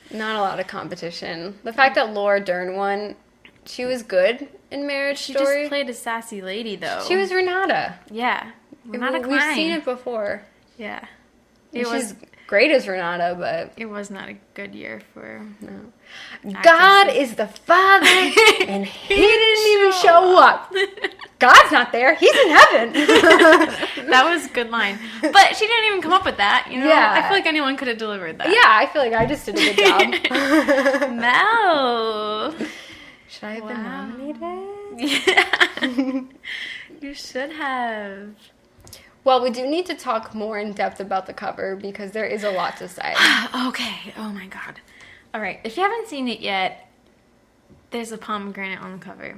Not a lot of competition. The fact that Laura Dern won, she was good in Marriage Story. She just played a sassy lady, though. She was Renata. Yeah. Renata Klein. We've seen it before. Yeah. She's great as Renata, but... It was not a good year for... No. God is the Father, and He didn't even show up. God's not there. He's in heaven. That was a good line. But she didn't even come up with that, you know? Yeah. I feel like anyone could have delivered that. Yeah, I feel like I just did a good job. Mel! Should I have been nominated? Yeah. You should have. Well, we do need to talk more in depth about the cover because there is a lot to say. Okay. Oh my god. All right. If you haven't seen it yet, there's a pomegranate on the cover.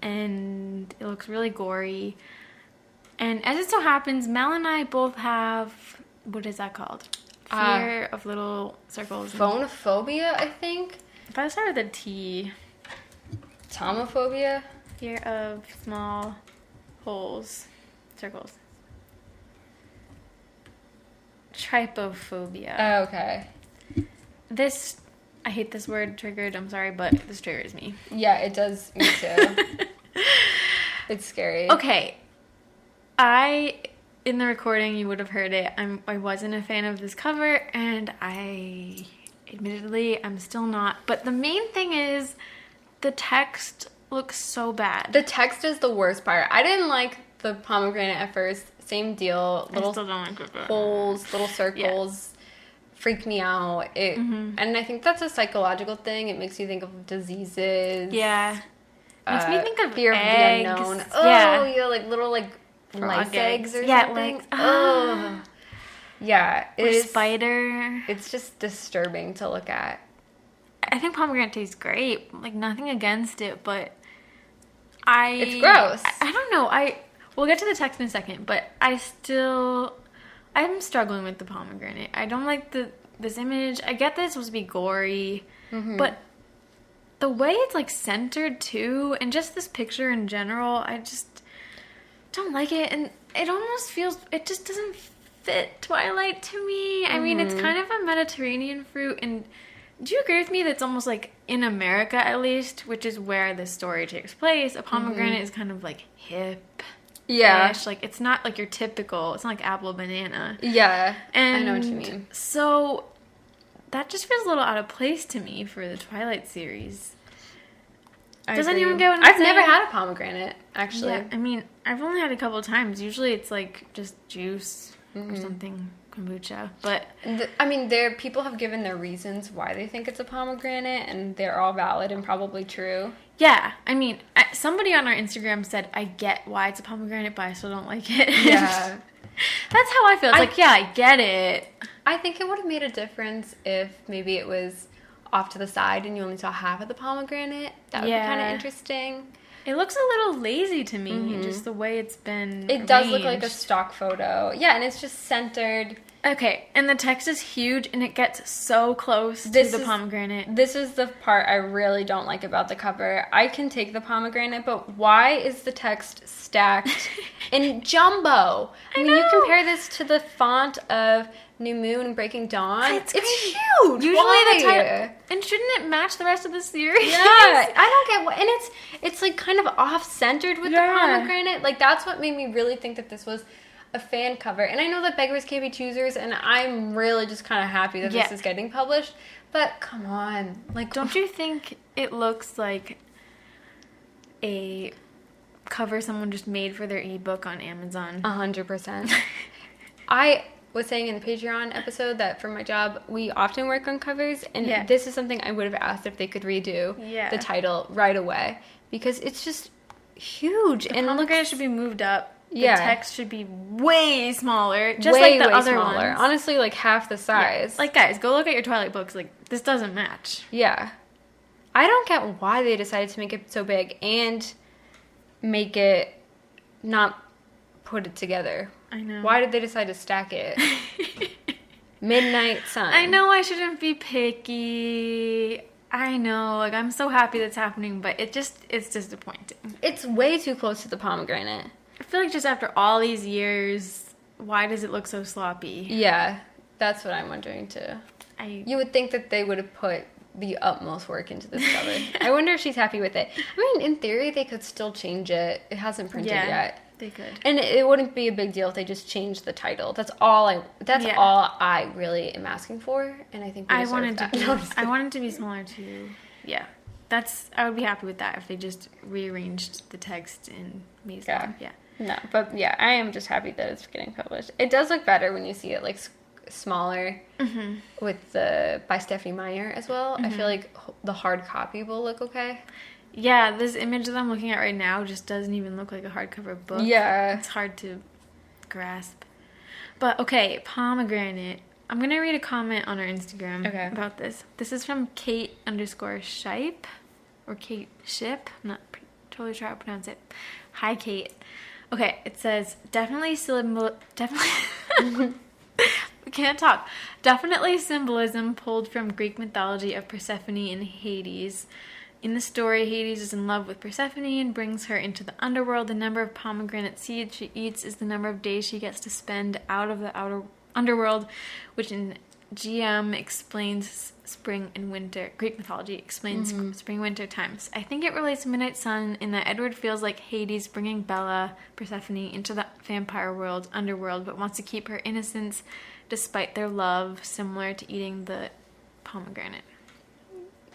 And it looks really gory. And as it so happens, Mel and I both have, what is that called? Fear of little circles. Phonophobia, I think. If I start with a T. Tomophobia? Fear of small holes. Circles. Trypophobia. Oh, okay. This, I hate this word, triggered, I'm sorry, but this triggers me. Yeah, it does me too. It's scary. Okay. In the recording, you would have heard it. I wasn't a fan of this cover, and admittedly, I'm still not. But the main thing is, the text looks so bad. The text is the worst part. I didn't like the pomegranate at first. Same deal. Little I still don't like it. holes, little circles. Freaked me out. And I think that's a psychological thing. It makes you think of diseases. Yeah. Makes me think of fear eggs. of the unknown. Yeah. Oh, yeah, like little lice eggs or yeah, something. Like, oh. Yeah. Or spider. It's just disturbing to look at. I think pomegranate tastes great. Like, nothing against it, but it's gross. I don't know. We'll get to the text in a second, but I'm struggling with the pomegranate. I don't like this image. I get that it's supposed to be gory, but the way it's like centered too, and just this picture in general, I just don't like it. And it almost it just doesn't fit Twilight to me. I mean, it's kind of a Mediterranean fruit, and do you agree with me that it's almost like in America, at least, which is where this story takes place, a pomegranate is kind of like hip. Yeah. Like, it's not like your typical, it's not like apple or banana. Yeah. And I know what you mean. So that just feels a little out of place to me for the Twilight series. Does anyone get what I'm I've saying? never had a pomegranate, actually. Yeah, I mean, I've only had a couple of times. Usually it's like just juice or something, kombucha. But people have given their reasons why they think it's a pomegranate, and they're all valid and probably true. yeah, I mean, somebody on our Instagram said, I get why it's a pomegranate, but I still don't like it. Yeah. That's how I feel. It's like, yeah, I get it. I think it would have made a difference if maybe it was off to the side and you only saw half of the pomegranate. That would be kind of interesting. It looks a little lazy to me, just the way it's been It does look like a stock photo. Yeah, and it's just centered. Okay, and the text is huge, and it gets so close to the pomegranate. This is the part I really don't like about the cover. I can take the pomegranate, but why is the text stacked in jumbo? I mean, you compare this to the font of New Moon and Breaking Dawn. It's huge. Usually why? the title, and shouldn't it match the rest of the series? Yeah, I don't get what, and it's like kind of off-centered with the pomegranate. Like, that's what made me really think that this was a fan cover. And I know that beggars can't be choosers, and I'm really just kind of happy that this is getting published. But come on, like, don't you think it looks like a cover someone just made for their ebook on Amazon? 100%. I was saying in the Patreon episode that for my job, we often work on covers, and this is something I would have asked if they could redo the title right away, because it's just huge. The and pomegranate should be moved up. The text should be way smaller, just way, like the way other smaller. ones. Honestly, like half the size. Yeah. Like, guys, go look at your Twilight books. Like, this doesn't match. Yeah. I don't get why they decided to make it so big and make it not put it together. I know. Why did they decide to stack it? Midnight Sun. I know I shouldn't be picky. I know. Like, I'm so happy that's happening, but it's disappointing. It's way too close to the pomegranate. I feel like just after all these years, why does it look so sloppy? Yeah, that's what I'm wondering too. You would think that they would have put the utmost work into this cover. I wonder if she's happy with it. I mean, in theory, they could still change it. It hasn't printed yet. They could. And it wouldn't be a big deal if they just changed the title. That's all I really am asking for, and I think I wanted to be smaller too. Yeah. I would be happy with that if they just rearranged the text and made it smaller. Yeah. No, but yeah, I am just happy that it's getting published. It does look better when you see it like smaller with by Stephenie Meyer as well. I feel like the hard copy will look okay. Yeah, this image that I'm looking at right now just doesn't even look like a hardcover book. Yeah. It's hard to grasp. But okay, pomegranate. I'm going to read a comment on our Instagram about this. This is from Kate_Shipe or Kate Ship. I'm not totally sure how to pronounce it. Hi, Kate. Okay, it says, we can't talk. Definitely symbolism pulled from Greek mythology of Persephone and Hades. In the story, Hades is in love with Persephone and brings her into the underworld. The number of pomegranate seeds she eats is the number of days she gets to spend out of the underworld, which in GM explains spring and winter. Greek mythology explains spring winter times. I think it relates to Midnight Sun in that Edward feels like Hades bringing Bella, Persephone, into the vampire world, underworld, but wants to keep her innocence despite their love, similar to eating the pomegranate.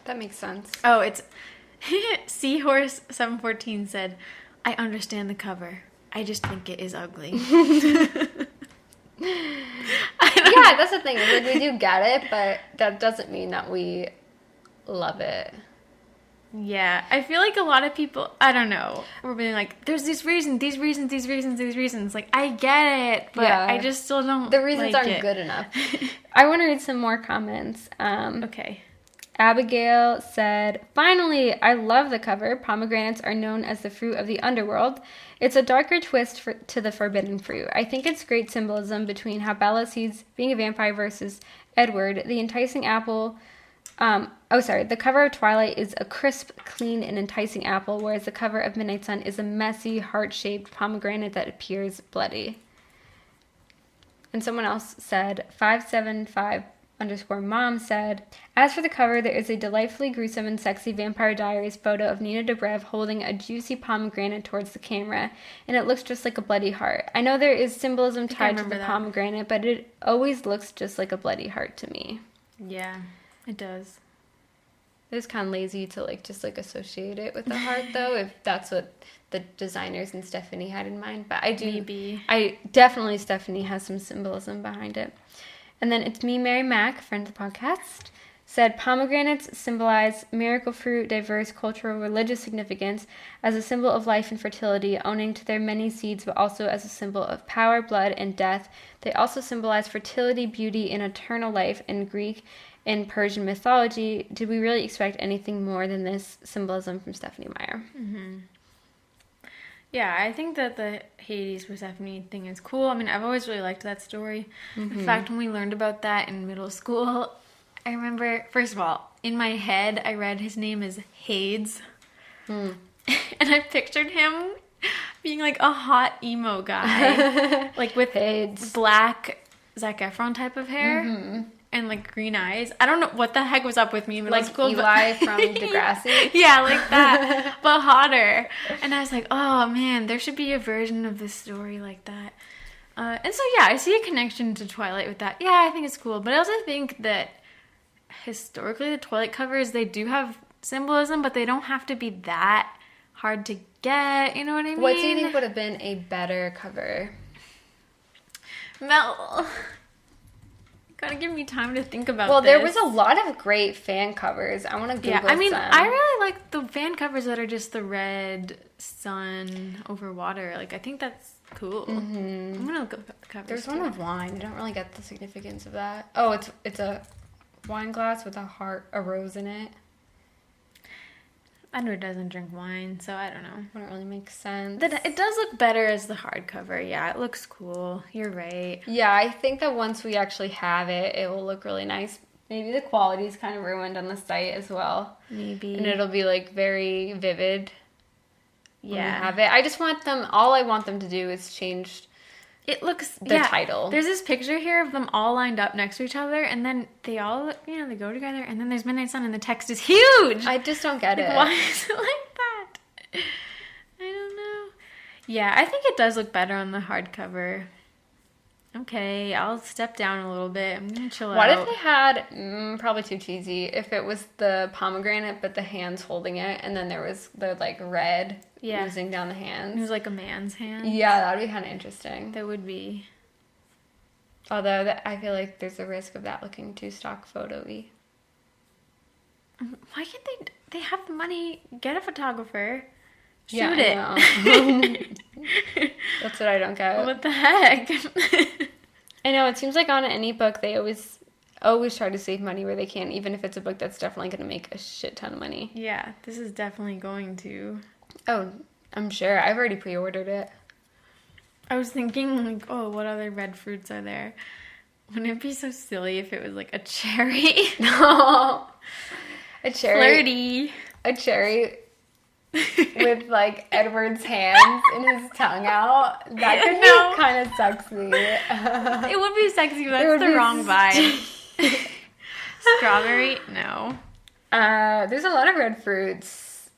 That makes sense. Oh, it's Seahorse 714 said, I understand the cover. I just think it is ugly. Yeah, that's the thing. Like, we do get it, but that doesn't mean that we love it. Yeah, I feel like a lot of people, I don't know, we're being like, there's these reasons. Like, I get it, but yeah. I just still don't. The reasons aren't good enough. I want to read some more comments. Okay. Abigail said, finally, I love the cover. Pomegranates are known as the fruit of the underworld. It's a darker twist to the forbidden fruit. I think it's great symbolism between how Bella sees being a vampire versus Edward. The enticing apple... the cover of Twilight is a crisp, clean, and enticing apple, whereas the cover of Midnight Sun is a messy, heart-shaped pomegranate that appears bloody. And someone else said, 575_mom said, as for the cover, there is a delightfully gruesome and sexy Vampire Diaries photo of Nina Dobrev holding a juicy pomegranate towards the camera, and it looks just like a bloody heart. I know there is symbolism tied to the pomegranate, but it always looks just like a bloody heart to me. Yeah, it does. It's kind of lazy to just associate it with the heart, though, if that's what the designers and Stephenie had in mind. But Stephenie has some symbolism behind it. And then it's me, Mary Mack, friend of the podcast, said pomegranates symbolize miracle fruit, diverse cultural, religious significance as a symbol of life and fertility, owning to their many seeds, but also as a symbol of power, blood, and death. They also symbolize fertility, beauty, and eternal life in Greek and Persian mythology. Did we really expect anything more than this symbolism from Stephenie Meyer? Mm-hmm. Yeah, I think that the Hades Persephone thing is cool. I mean, I've always really liked that story. Mm-hmm. In fact, when we learned about that in middle school, I remember, first of all, in my head, I read his name as Hades. And I pictured him being like a hot emo guy. Like with Hades. Black Zac Efron type of hair. Mm-hmm. And like green eyes. I don't know what the heck was up with me in middle school. Eli from Degrassi? Yeah, like that. But hotter. And I was like, oh man, there should be a version of this story like that. And so yeah, I see a connection to Twilight with that. Yeah, I think it's cool. But I also think that historically the Twilight covers, they do have symbolism, but they don't have to be that hard to get. You know what I mean? What do you think would have been a better cover? Mel... Gotta give me time to think about Well, this. there was a lot of great fan covers. I want to Google some. I mean, I really like the fan covers that are just the red sun over water. Like, I think that's cool. Mm-hmm. I'm gonna look up the covers. There's one of wine. I don't really get the significance of that. Oh, it's a wine glass with a rose in it. Edward doesn't drink wine, so I don't know. Wouldn't really make sense. It does look better as the hardcover. Yeah, it looks cool. You're right. Yeah, I think that once we actually have it, it will look really nice. Maybe the quality's kind of ruined on the site as well. Maybe. And it'll be very vivid. Yeah. When we have it. I just want them, all I want them to do is change the title. There's this picture here of them all lined up next to each other, and then they all, they go together, and then there's Midnight Sun, and the text is huge! I just don't get it. Why is it like that? I don't know. Yeah, I think it does look better on the hardcover. Okay, I'll step down a little bit. I'm gonna chill out. What if they had, probably too cheesy, if it was the pomegranate, but the hands holding it, and then there was the, red oozing down the hands? It was like a man's hand? Yeah, that would be kind of interesting. That would be. Although, I feel like there's a risk of that looking too stock photo-y. Why can't they have the money, get a photographer, shoot it. That's what I don't get. What the heck? I know, it seems like on any book, they always try to save money where they can, even if it's a book that's definitely going to make a shit ton of money. Yeah, this is definitely going to. Oh, I'm sure. I've already pre-ordered it. I was thinking, like, oh, what other red fruits are there? Wouldn't it be so silly if it was like a cherry? No. A cherry. Flirty. A cherry with like Edward's hands and his tongue out. That could be kind of sexy. It would be sexy, but that's the wrong vibe. Strawberry? No. There's a lot of red fruits.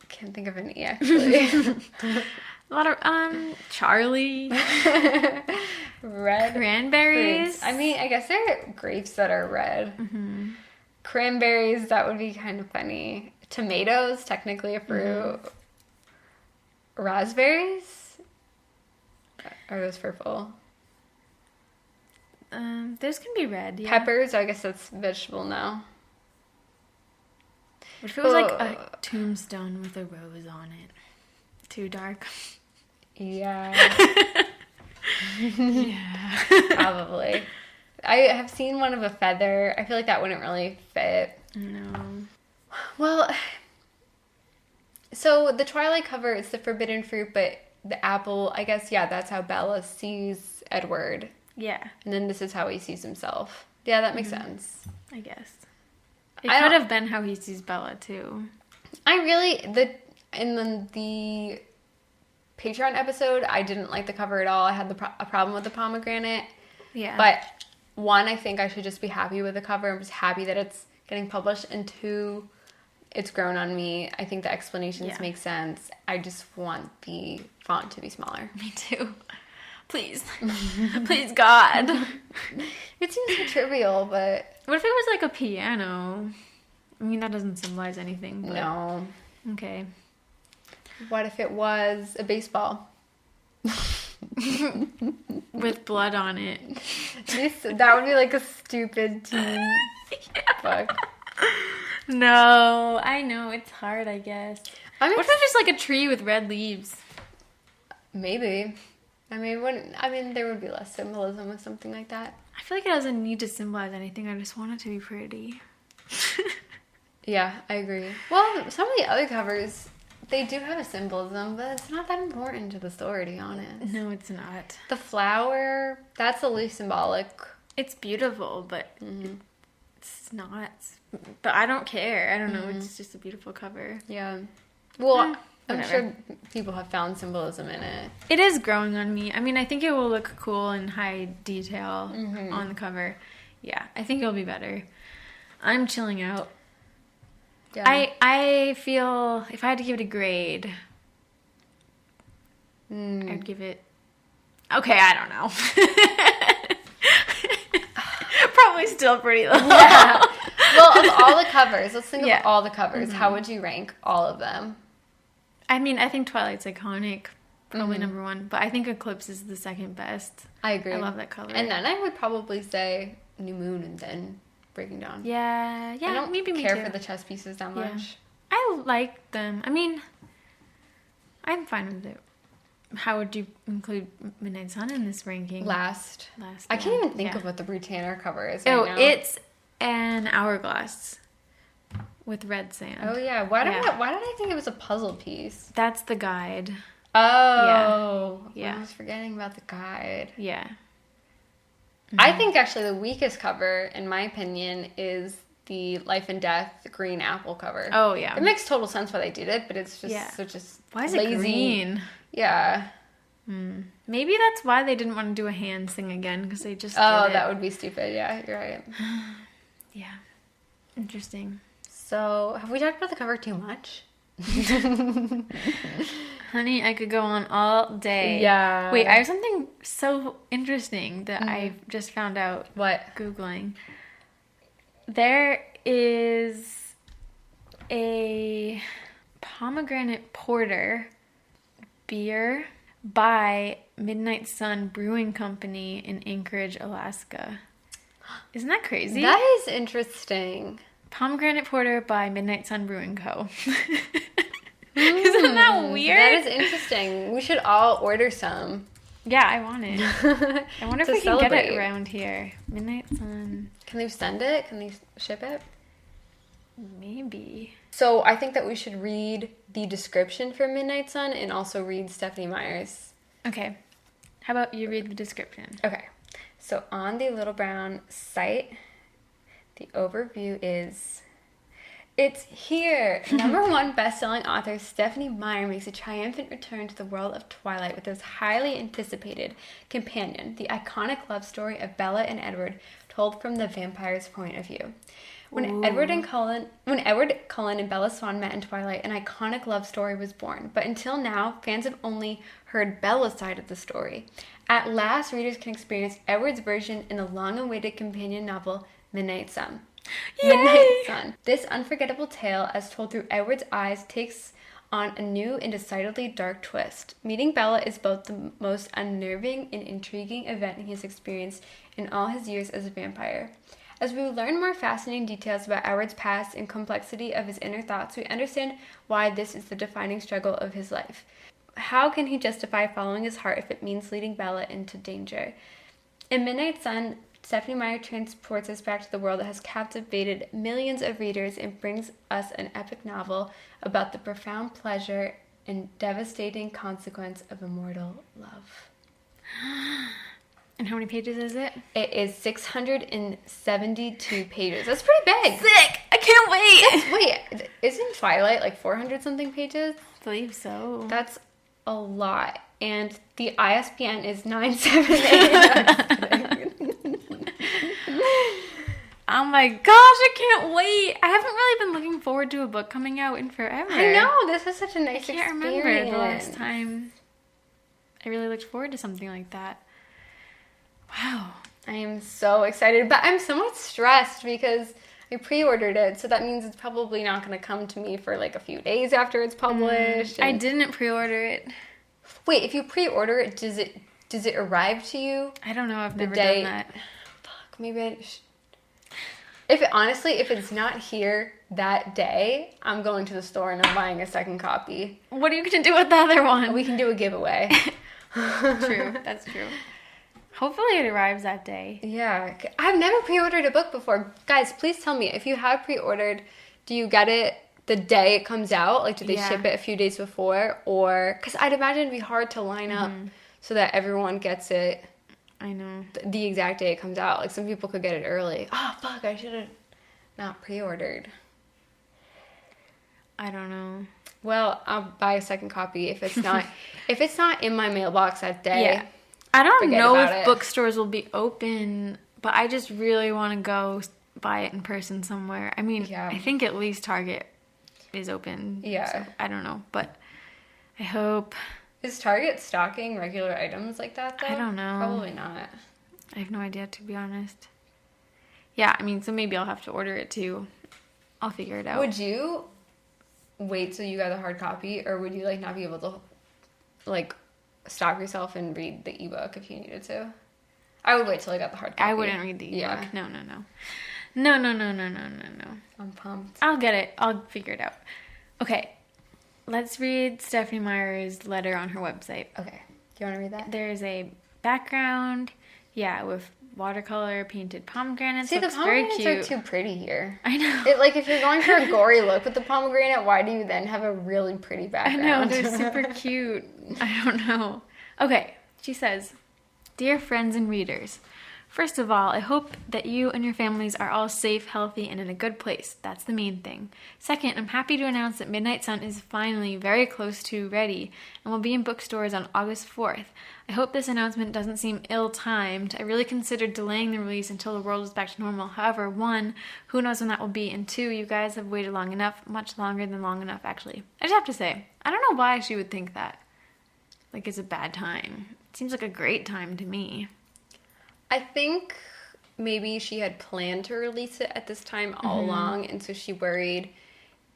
Can't think of any actually. A lot of Charlie. Red cranberries. Fruits. I mean, I guess there are grapes that are red. Mm-hmm. Cranberries, that would be kind of funny. Tomatoes, technically a fruit. Mm-hmm. Raspberries? Are those purple? Those can be red. Yeah. Peppers, I guess that's vegetable now. What if it was like a tombstone with a rose on it? Too dark. Yeah. Yeah. Probably. I have seen one of a feather. I feel like that wouldn't really fit. No. Well, so the Twilight cover, it's the forbidden fruit, but the apple, I guess, yeah, that's how Bella sees Edward. Yeah. And then this is how he sees himself. Yeah, that makes sense. I guess. It could have been how he sees Bella, too. In the Patreon episode, I didn't like the cover at all. I had a problem with the pomegranate. Yeah. But one, I think I should just be happy with the cover. I'm just happy that it's getting published. And two, it's grown on me. I think the explanations make sense. I just want the font to be smaller. Me too. Please. Please, God. It seems so trivial, but... What if it was like a piano? I mean, that doesn't symbolize anything. But... No. Okay. What if it was a baseball? With blood on it. That would be like a stupid teen book. No, I know. It's hard, I guess. What if it's just like a tree with red leaves? Maybe. I mean, there would be less symbolism with something like that. I feel like it doesn't need to symbolize anything. I just want it to be pretty. Yeah, I agree. Well, some of the other covers, they do have a symbolism, but it's not that important to the story, to be honest. No, it's not. The flower, that's the least symbolic. It's beautiful, but it's not. But I don't care. I don't know. It's just a beautiful cover. Yeah. Well, I'm whatever. sure people have found symbolism in it. It is growing on me. I mean, I think it will look cool in high detail on the cover. Yeah, I think it'll be better. I'm chilling out. Yeah. I feel if I had to give it a grade, I'd give it... Okay, I don't know. Probably still pretty low. Yeah. Well, of all the covers, let's think of all the covers. How would you rank all of them? I mean, I think Twilight's iconic. Probably number one. But I think Eclipse is the second best. I agree. I love that color. And then I would probably say New Moon and then Breaking Dawn. Yeah. I don't maybe care me too. for the chess pieces that much. I like them. I mean, I'm fine with it. How would you include Midnight Sun in this ranking? Last. I Yeah. can't even think of what the Britannia cover is Oh, right now. it's an hourglass with red sand. Oh, yeah. Why did I think it was a puzzle piece? That's the guide. Oh. Yeah. I was forgetting about the guide. Yeah. I think actually the weakest cover, in my opinion, is the Life and Death green apple cover. Oh, yeah. It makes total sense why they did it, but it's just such a Why is lazy... it green? Yeah. Maybe that's why they didn't want to do a hands thing again, because they just Oh, did it. that would be stupid. Yeah, you're right. Yeah. Interesting. So, have we talked about the cover too much? Honey, I could go on all day. Yeah. Wait, I have something so interesting that I just found out. What? Googling. There is a pomegranate porter beer by Midnight Sun Brewing Company in Anchorage, Alaska. Isn't that crazy? That is interesting. Pomegranate porter by Midnight Sun Brewing Co. Isn't that weird? That is interesting. We should all order some. Yeah, I want it. I wonder if we can celebrate. get it around here. Midnight Sun. Can they send it? Can they ship it? Maybe. So I think that we should read the description for Midnight Sun and also read Stephenie Meyer's Okay. How about you read the description? Okay. So on the Little Brown site, the overview is, it's here. #1 best-selling author Stephenie Meyer makes a triumphant return to the world of Twilight with his highly anticipated companion, the iconic love story of Bella and Edward, told from the vampire's point of view. When Edward Cullen and Bella Swan met in Twilight, an iconic love story was born. But until now, fans have only heard Bella's side of the story. At last, readers can experience Edward's version in the long-awaited companion novel, Midnight Sun. Yay! Midnight Sun. This unforgettable tale, as told through Edward's eyes, takes on a new and decidedly dark twist. Meeting Bella is both the most unnerving and intriguing event he has experienced in all his years as a vampire. As we learn more fascinating details about Edward's past and complexity of his inner thoughts, we understand why this is the defining struggle of his life. How can he justify following his heart if it means leading Bella into danger? In Midnight Sun, Stephenie Meyer transports us back to the world that has captivated millions of readers and brings us an epic novel about the profound pleasure and devastating consequence of immortal love. And how many pages is it? It is 672 pages. That's pretty big. Sick! I can't wait! Wait, isn't Twilight like 400 something pages? I believe so. That's a lot. And the ISBN is 978. Oh my gosh, I can't wait! I haven't really been looking forward to a book coming out in forever. I know, this is such a nice I can't experience. remember the last time I really looked forward to something like that. Wow. I am so excited, but I'm somewhat stressed because I pre-ordered it, so that means it's probably not going to come to me for like a few days after it's published. I didn't pre-order it. Wait, if you pre-order it, does it arrive to you? I don't know. I've never day? done that. Fuck, maybe I honestly, if it's not here that day, I'm going to the store and I'm buying a second copy. What are you going to do with the other one? We can do a giveaway. True. That's true. Hopefully it arrives that day. Yeah. I've never pre-ordered a book before. Guys, please tell me, if you have pre-ordered, do you get it the day it comes out? Like, do they ship it a few days before? Or, because I'd imagine it'd be hard to line up so that everyone gets it. I know. The exact day it comes out. Like, some people could get it early. Oh, fuck, I should have not pre-ordered. I don't know. Well, I'll buy a second copy if it's not in my mailbox that day. Yeah. I don't know if it. bookstores will be open, but I just really want to go buy it in person somewhere. I mean, I think at least Target is open. Yeah. So I don't know, but I hope. Is Target stocking regular items like that, though? I don't know. Probably not. I have no idea, to be honest. Yeah, I mean, so maybe I'll have to order it too. I'll figure it out. Would you wait till you got the hard copy, or would you like not be able to like stop yourself and read the ebook if you needed to? I would wait till I got the hard copy. I wouldn't read the ebook. Yeah. No. I'm pumped. I'll get it. I'll figure it out. Okay, let's read Stephenie Meyer's letter on her website. Okay. Do you want to read that? There's a background, with watercolor painted pomegranates. See, the Looks very pomegranates cute. are too pretty here. I know. If you're going for a gory look with the pomegranate, why do you then have a really pretty I background? know, they're super cute. I don't know. Okay, she says, "Dear friends and readers, first of all, I hope that you and your families are all safe, healthy, and in a good place. That's the main thing. Second, I'm happy to announce that Midnight Sun is finally very close to ready and will be in bookstores on August 4th. I hope this announcement doesn't seem ill-timed. I really considered delaying the release until the world is back to normal. However, one, who knows when that will be, and two, you guys have waited long enough, much longer than long enough, actually." I just have to say, I don't know why she would think that. Like, it's a bad time. It seems like a great time to me. I think maybe she had planned to release it at this time all along, and so she worried,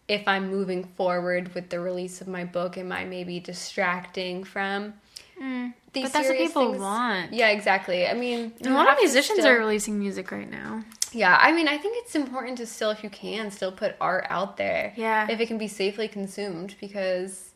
if I'm moving forward with the release of my book, am I maybe distracting from these But that's what serious people things? want. Yeah, exactly. I mean, A lot of musicians are releasing music right now. Yeah, I mean, I think it's important to still, if you can, still put art out there. Yeah. If it can be safely consumed, because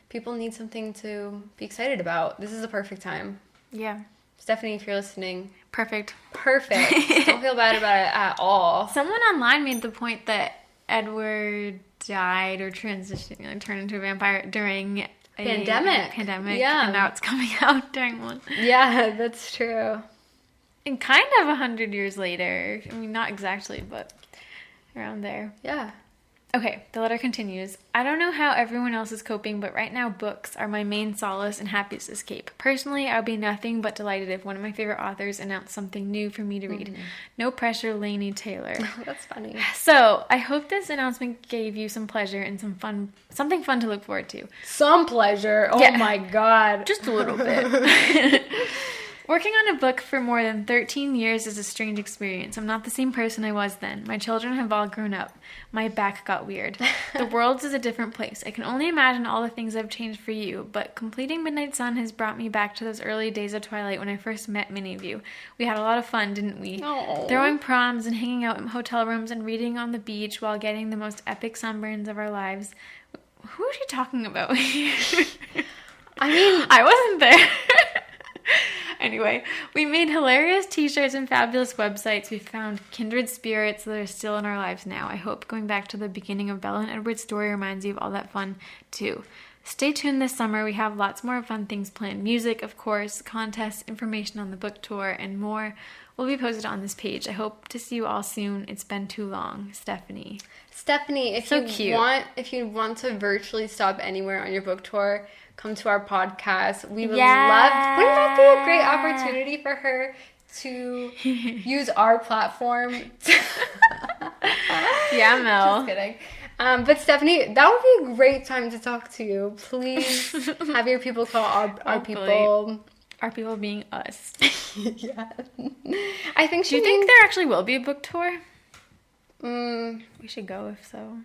people need something to be excited about. This is a perfect time. Yeah. Stephenie, if you're listening, Perfect. Don't feel bad about it at all. Someone online made the point that Edward died or transitioned, turned into a vampire during pandemic. Yeah. And now it's coming out during one. Yeah, that's true. And kind of 100 years later. I mean, not exactly, but around there. Yeah. Okay, the letter continues. I don't know how everyone else is coping, but right now books are my main solace and happiest escape. Personally, I would be nothing but delighted if one of my favorite authors announced something new for me to read. No pressure, Lainey Taylor. That's funny. So, I hope this announcement gave you some pleasure and something fun to look forward to. Some pleasure? Oh my God. Just a little bit. Working on a book for more than 13 years is a strange experience. I'm not the same person I was then. My children have all grown up. My back got weird. The world is a different place. I can only imagine all the things I've changed for you, but completing Midnight Sun has brought me back to those early days of Twilight when I first met many of you. We had a lot of fun, didn't we? Aww. Throwing proms and hanging out in hotel rooms and reading on the beach while getting the most epic sunburns of our lives. Who is she talking about? I mean, I wasn't there. Anyway, we made hilarious t-shirts and fabulous websites. We found kindred spirits that are still in our lives now. I hope going back to the beginning of Bella and Edward's story reminds you of all that fun, too. Stay tuned this summer. We have lots more fun things planned. Music, of course, contests, information on the book tour, and more will be posted on this page. I hope to see you all soon. It's been too long. Stephenie. Stephenie, if you want to virtually stop anywhere on your book tour, come to our podcast. We would love. Wouldn't that be a great opportunity for her to use our platform? Yeah, Mel. Just kidding. But Stephenie, that would be a great time to talk to you. Please have your people call our people. Our people being us. Yeah. I think. Do you think there actually will be a book tour? We should go if so.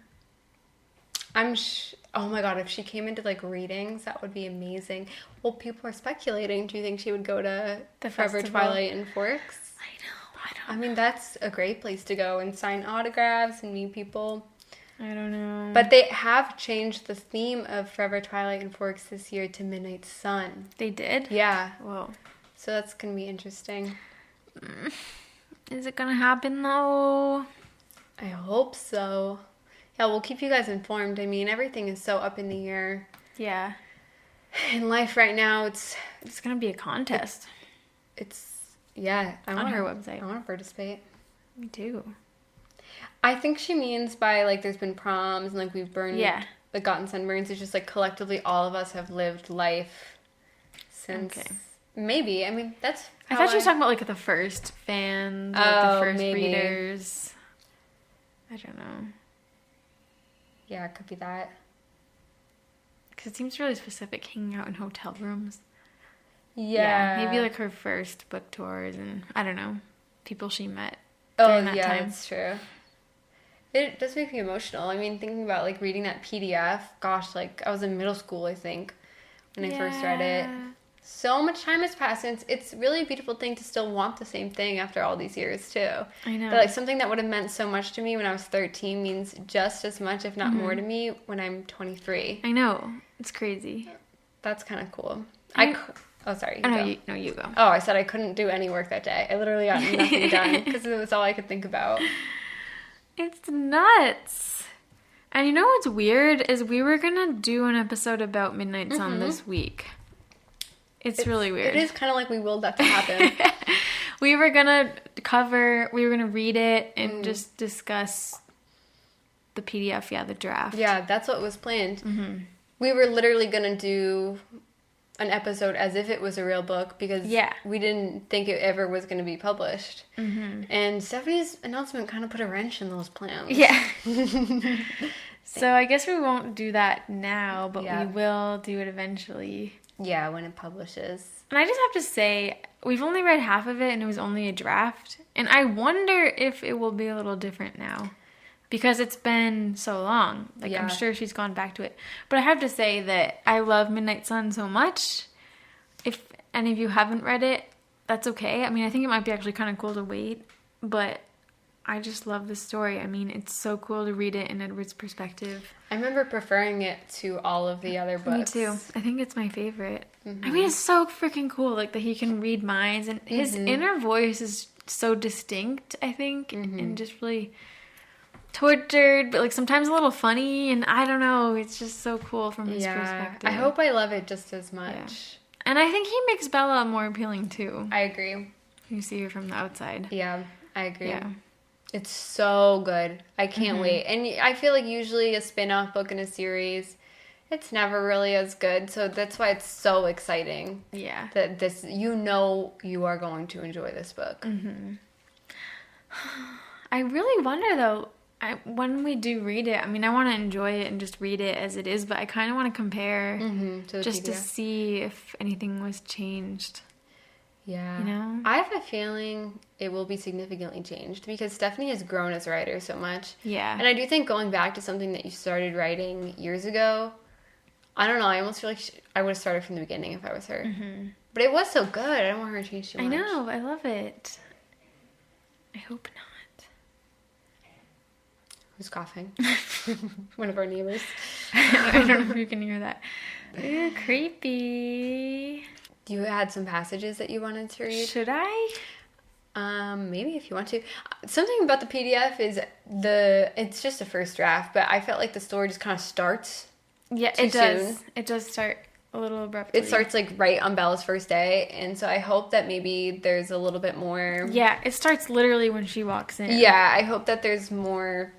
Oh my God, if she came into like readings, that would be amazing. Well, people are speculating. Do you think she would go to the Forever festival? Twilight and Forks? I mean, that's a great place to go and sign autographs and meet people. I don't know. But they have changed the theme of Forever Twilight and Forks this year to Midnight Sun. They did? Yeah. Whoa. So that's going to be interesting. Is it going to happen though? I hope so. Yeah, we'll keep you guys informed. I mean, everything is so up in the air. Yeah. In life right now, it's going to be a contest. Yeah. On her website. I want to participate. Me too. I think she means by, like, there's been proms and, like, we've burned, like, gotten sunburns. It's just, like, collectively all of us have lived life since. Okay. Maybe. I mean, that's I thought she was talking about, like, the first fans, like, the first readers. I don't know. Yeah, it could be that. Because it seems really specific, hanging out in hotel rooms. Yeah. Maybe, like, her first book tours and, I don't know, people she met during that time. That's true. It does make me emotional. I mean, thinking about, like, reading that PDF, gosh, like, I was in middle school, I think, when I first read it. So much time has passed, and it's really a beautiful thing to still want the same thing after all these years, too. I know. But, like, something that would have meant so much to me when I was 13 means just as much, if not more to me, when I'm 23. I know. It's crazy. That's kind of cool. Sorry. You go. Oh, I said I couldn't do any work that day. I literally got nothing done because it was all I could think about. It's nuts. And you know what's weird is we were going to do an episode about Midnight Sun this week. It's really weird. It is kind of like we willed that to happen. we were going to read it and just discuss the PDF, the draft. Yeah, that's what was planned. Mm-hmm. We were literally going to do an episode as if it was a real book because we didn't think it ever was going to be published. Mm-hmm. And Stephenie's announcement kind of put a wrench in those plans. Yeah. So I guess we won't do that now, but we will do it eventually. Yeah, when it publishes. And I just have to say, we've only read half of it and it was only a draft. And I wonder if it will be a little different now. Because it's been so long. Like, I'm sure she's gone back to it. But I have to say that I love Midnight Sun so much. If any of you haven't read it, that's okay. I mean, I think it might be actually kind of cool to wait. But I just love this story. I mean, it's so cool to read it in Edward's perspective. I remember preferring it to all of the other books. Me too. I think it's my favorite. Mm-hmm. I mean, it's so freaking cool. Like, that he can read minds. And his inner voice is so distinct, I think. And just really... tortured, but like sometimes a little funny, and I don't know, it's just so cool from his perspective. I hope I love it just as much. Yeah. And I think he makes Bella more appealing too. I agree. You see her from the outside. Yeah, I agree. Yeah. It's so good. I can't wait. And I feel like usually a spin-off book in a series, it's never really as good. So that's why it's so exciting. Yeah. That this, you are going to enjoy this book. Mm-hmm. I really wonder though, when we do read it, I mean, I want to enjoy it and just read it as it is, but I kind of want to compare just to see if anything was changed. Yeah. You know? I have a feeling it will be significantly changed because Stephenie has grown as a writer so much. Yeah. And I do think going back to something that you started writing years ago, I don't know, I almost feel like I would have started from the beginning if I was her. Mm-hmm. But it was so good. I don't want her to change too much. I know. I love it. I hope not. Who's coughing? One of our neighbors. I don't know if you can hear that. Ew, creepy. You had some passages that you wanted to read? Should I? Maybe if you want to. Something about the PDF is it's just a first draft, but I felt like the story just kind of starts. Yeah, it does. Soon. It does start a little abruptly. It starts like right on Bella's first day, and so I hope that maybe there's a little bit more. Yeah, it starts literally when she walks in. Yeah, I hope that there's more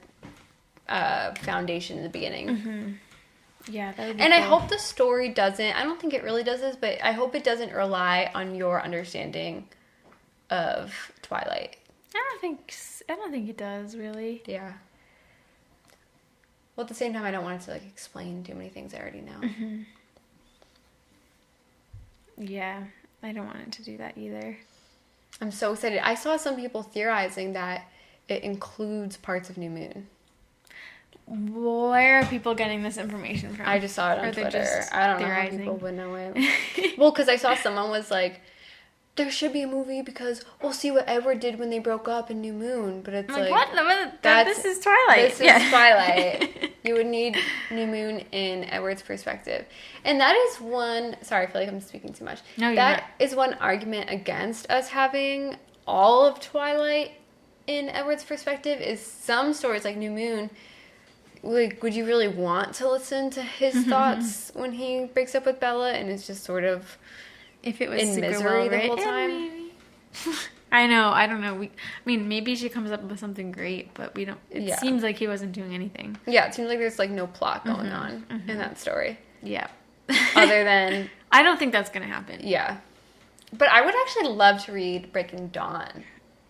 foundation in the beginning. Mm-hmm. Yeah, that would be and cool. I hope the story doesn't. I don't think it really does this, but I hope it doesn't rely on your understanding of Twilight. I don't think it does really. Yeah. Well, at the same time, I don't want it to like explain too many things I already know. Mm-hmm. Yeah, I don't want it to do that either. I'm so excited. I saw some people theorizing that it includes parts of New Moon. Where are people getting this information from? I just saw it on Twitter. I don't know how people would know it. Well, because I saw someone was like, there should be a movie because we'll see what Edward did when they broke up in New Moon. But it's like what? This is Twilight. This is Twilight. You would need New Moon in Edward's perspective. And that is one... Sorry, I feel like I'm speaking too much. No, you're That not. is one argument against us having all of Twilight in Edward's perspective is some stories like New Moon... Like, would you really want to listen to his thoughts when he breaks up with Bella and is just sort of if it was in super misery well the whole written, time? maybe. I know. I don't know. I mean, maybe she comes up with something great, but we don't. It seems like he wasn't doing anything. Yeah, it seems like there's like no plot going on in that story. Yeah. Other than I don't think that's gonna happen. Yeah, but I would actually love to read Breaking Dawn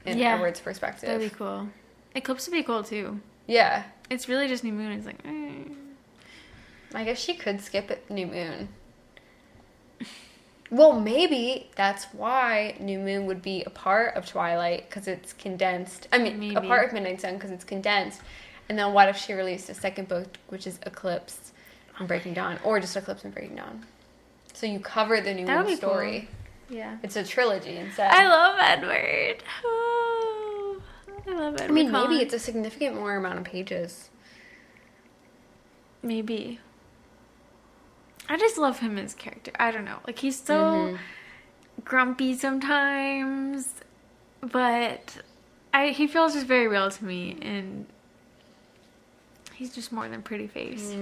in Edward's perspective. That'd be cool. Eclipse would be cool too. Yeah. It's really just New Moon. It's like, I guess she could skip it, New Moon. Well, maybe that's why New Moon would be a part of Twilight because it's condensed. I mean, a part of Midnight Sun because it's condensed. And then what if she released a second book, which is Eclipse and Breaking Dawn, or just Eclipse and Breaking Dawn? So you cover the New Moon story. Cool. Yeah. It's a trilogy instead. I love Edward. Oh, I love Edward. I mean, maybe it's a significant more amount of pages. Maybe. I just love him as character. I don't know. Like, he's so grumpy sometimes, but he feels just very real to me, and he's just more than pretty face.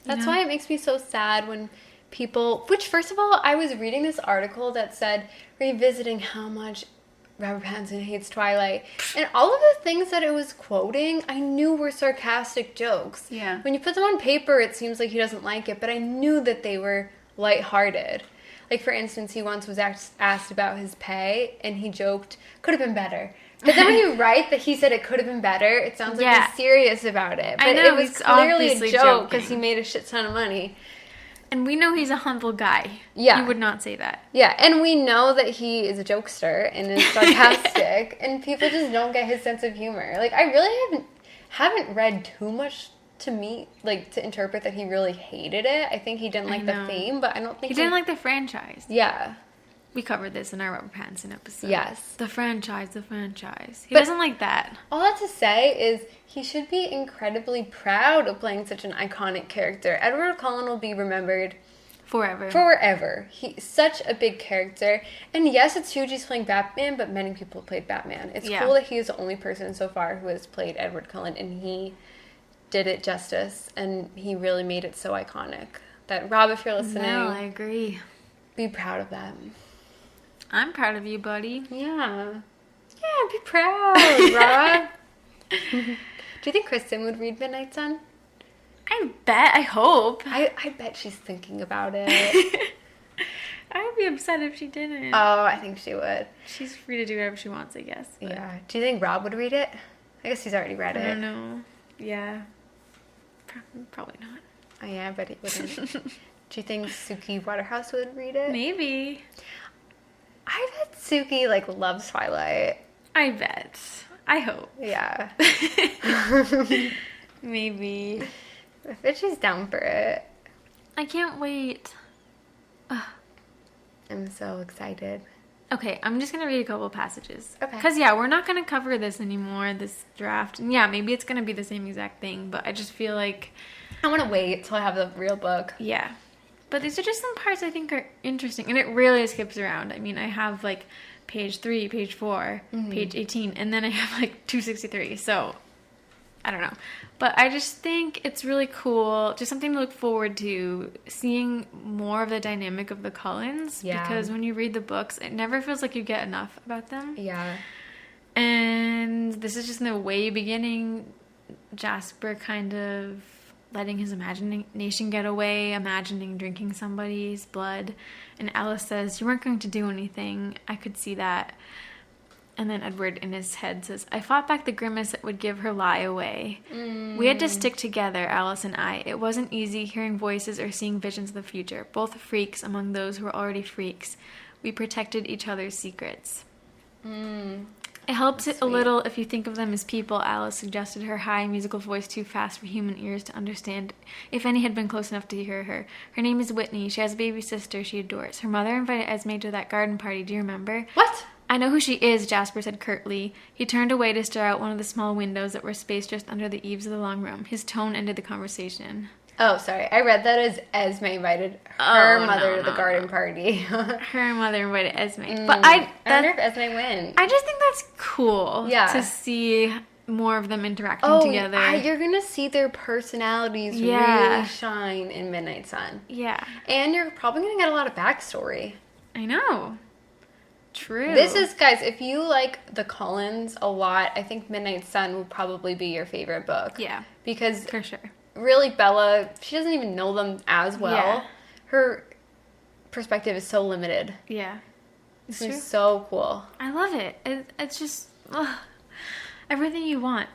That's why it makes me so sad when people... Which, first of all, I was reading this article that said, revisiting how much Robert Pattinson hates Twilight. And all of the things that it was quoting, I knew were sarcastic jokes. Yeah. When you put them on paper, it seems like he doesn't like it, but I knew that they were lighthearted. Like, for instance, he once was asked about his pay, and he joked, could have been better. But then when you write that he said it could have been better, it sounds like he's serious about it. But I know, it was clearly a joke because joking. he made a shit ton of money. And we know he's a humble guy. Yeah. He would not say that. Yeah, and we know that he is a jokester and is sarcastic, and people just don't get his sense of humor. Like, I really haven't read too much to interpret that he really hated it. I think he didn't like the theme, but I don't think he didn't like the franchise. Yeah. We covered this in our Robert Pattinson episode. Yes. The franchise. He doesn't like that. All I have to say is he should be incredibly proud of playing such an iconic character. Edward Cullen will be remembered Forever. He's such a big character. And yes, it's huge he's playing Batman, but many people played Batman. It's cool that he is the only person so far who has played Edward Cullen, and he did it justice, and he really made it so iconic. That, Rob, if you're listening... No, I agree. Be proud of that. I'm proud of you, buddy. Yeah. Yeah, be proud, Rob. Do you think Kristen would read Midnight Sun? I bet. I hope. I bet she's thinking about it. I would be upset if she didn't. Oh, I think she would. She's free to do whatever she wants, I guess. But... Yeah. Do you think Rob would read it? I guess he's already read it. I don't know. Yeah. Probably not. Oh, yeah, but he wouldn't. Do you think Suki Waterhouse would read it? Maybe. I bet Suki, like, loves Twilight. I bet. I hope. Yeah. Maybe. I bet she's down for it. I can't wait. Ugh. I'm so excited. Okay, I'm just going to read a couple passages. Okay. Because, yeah, we're not going to cover this anymore, this draft. And, yeah, maybe it's going to be the same exact thing, but I just feel like... I want to wait till I have the real book. Yeah. But these are just some parts I think are interesting. And it really skips around. I mean, I have, like, page 3, page 4, page 18, and then I have, like, 263. So, I don't know. But I just think it's really cool. Just something to look forward to. Seeing more of the dynamic of the Cullens. Yeah. Because when you read the books, it never feels like you get enough about them. Yeah. And this is just in the way beginning. Jasper kind of letting his imagination get away, imagining drinking somebody's blood. And Alice says, "You weren't going to do anything. I could see that." And then Edward in his head says, "I fought back the grimace that would give her lie away. We had to stick together, Alice and I. It wasn't easy hearing voices or seeing visions of the future. Both freaks among those who were already freaks. We protected each other's secrets." It helps it a little if you think of them as people, Alice suggested, her high musical voice too fast for human ears to understand, if any had been close enough to hear her. "Her name is Whitney. She has a baby sister she adores. Her mother invited Esme to that garden party. Do you remember?" What? "I know who she is," Jasper said curtly. He turned away to stare out one of the small windows that were spaced just under the eaves of the long room. His tone ended the conversation. Oh, sorry. I read that as Esme invited her mother to the garden party. Her mother invited Esme. But But I wonder if Esme went. I just think that's cool to see more of them interacting together. You're going to see their personalities really shine in Midnight Sun. Yeah. And you're probably going to get a lot of backstory. I know. True. This is, guys, if you like the Cullens a lot, I think Midnight Sun will probably be your favorite book. Yeah. Because for sure. Really, Bella, she doesn't even know them as well. Yeah. Her perspective is so limited. Yeah. It's just so cool. I love it. It's just everything you want.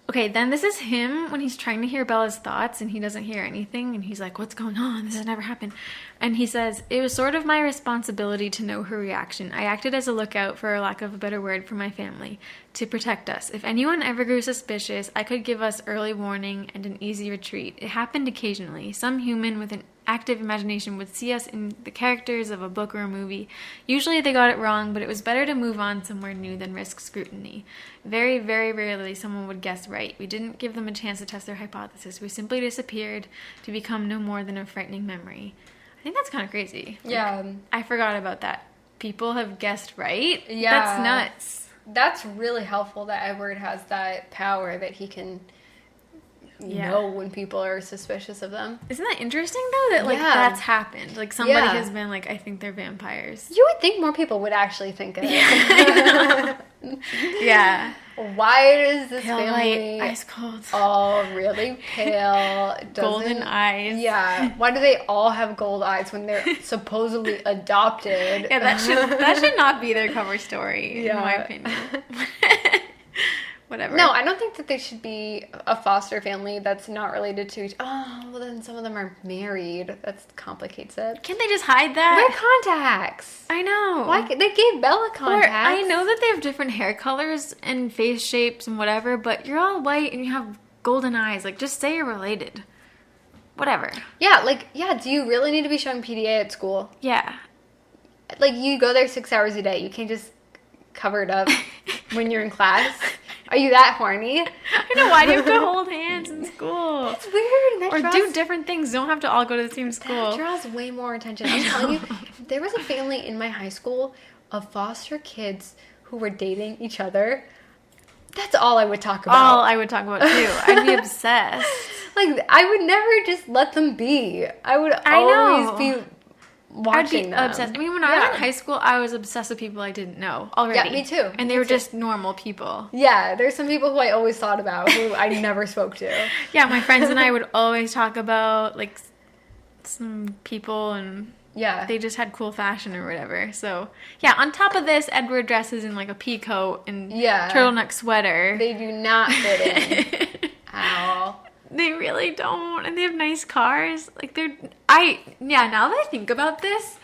Okay, then this is him when he's trying to hear Bella's thoughts and he doesn't hear anything. And he's like, "What's going on? This has never happened." And he says, "It was sort of my responsibility to know her reaction. I acted as a lookout, for lack of a better word, for my family, to protect us. If anyone ever grew suspicious, I could give us early warning and an easy retreat. It happened occasionally. Some human with an active imagination would see us in the characters of a book or a movie. Usually they got it wrong, but it was better to move on somewhere new than risk scrutiny. Very, very rarely someone would guess right. We didn't give them a chance to test their hypothesis. We simply disappeared to become no more than a frightening memory." I think that's kind of crazy. Yeah. I forgot about that. People have guessed right? Yeah. That's nuts. That's really helpful that Edward has that power that he can know when people are suspicious of them. Isn't that interesting, though, that, that's happened? Like, somebody has been like, "I think they're vampires." You would think more people would actually think of it. Yeah. Why does this Pale family... light, ice cold. All really pale. Golden eyes. Yeah. Why do they all have gold eyes when they're supposedly adopted? Yeah, that should not be their cover story, in my opinion. Whatever. No, I don't think that they should be a foster family that's not related to each... Oh, well then some of them are married. That complicates it. Can't they just hide that? Wear contacts. I know. Why? They gave Bella contacts. Or, I know that they have different hair colors and face shapes and whatever, but you're all white and you have golden eyes. Like, just say you're related. Whatever. Yeah, do you really need to be showing PDA at school? Yeah. Like, you go there 6 hours a day. You can't just cover it up when you're in class. Are you that horny? I know, why do you have to hold hands? school. It's weird. Or do different things. Don't have to all go to the same school. That draws way more attention. I'm telling you, if there was a family in my high school of foster kids who were dating each other, that's all I would talk about. All I would talk about, too. I'd be obsessed. Like, I would never just let them be. I would always be watching them. Obsessed. I mean, when I was in high school, I was obsessed with people I didn't know already. Yeah, me too. And they were just normal people. Yeah, there's some people who I always thought about who I never spoke to. Yeah, my friends and I would always talk about, like, some people, and they just had cool fashion or whatever. So, yeah, on top of this, Edward dresses in, like, a pea coat and turtleneck sweater. They do not fit in at all. They really don't, and they have nice cars. Like, now that I think about this,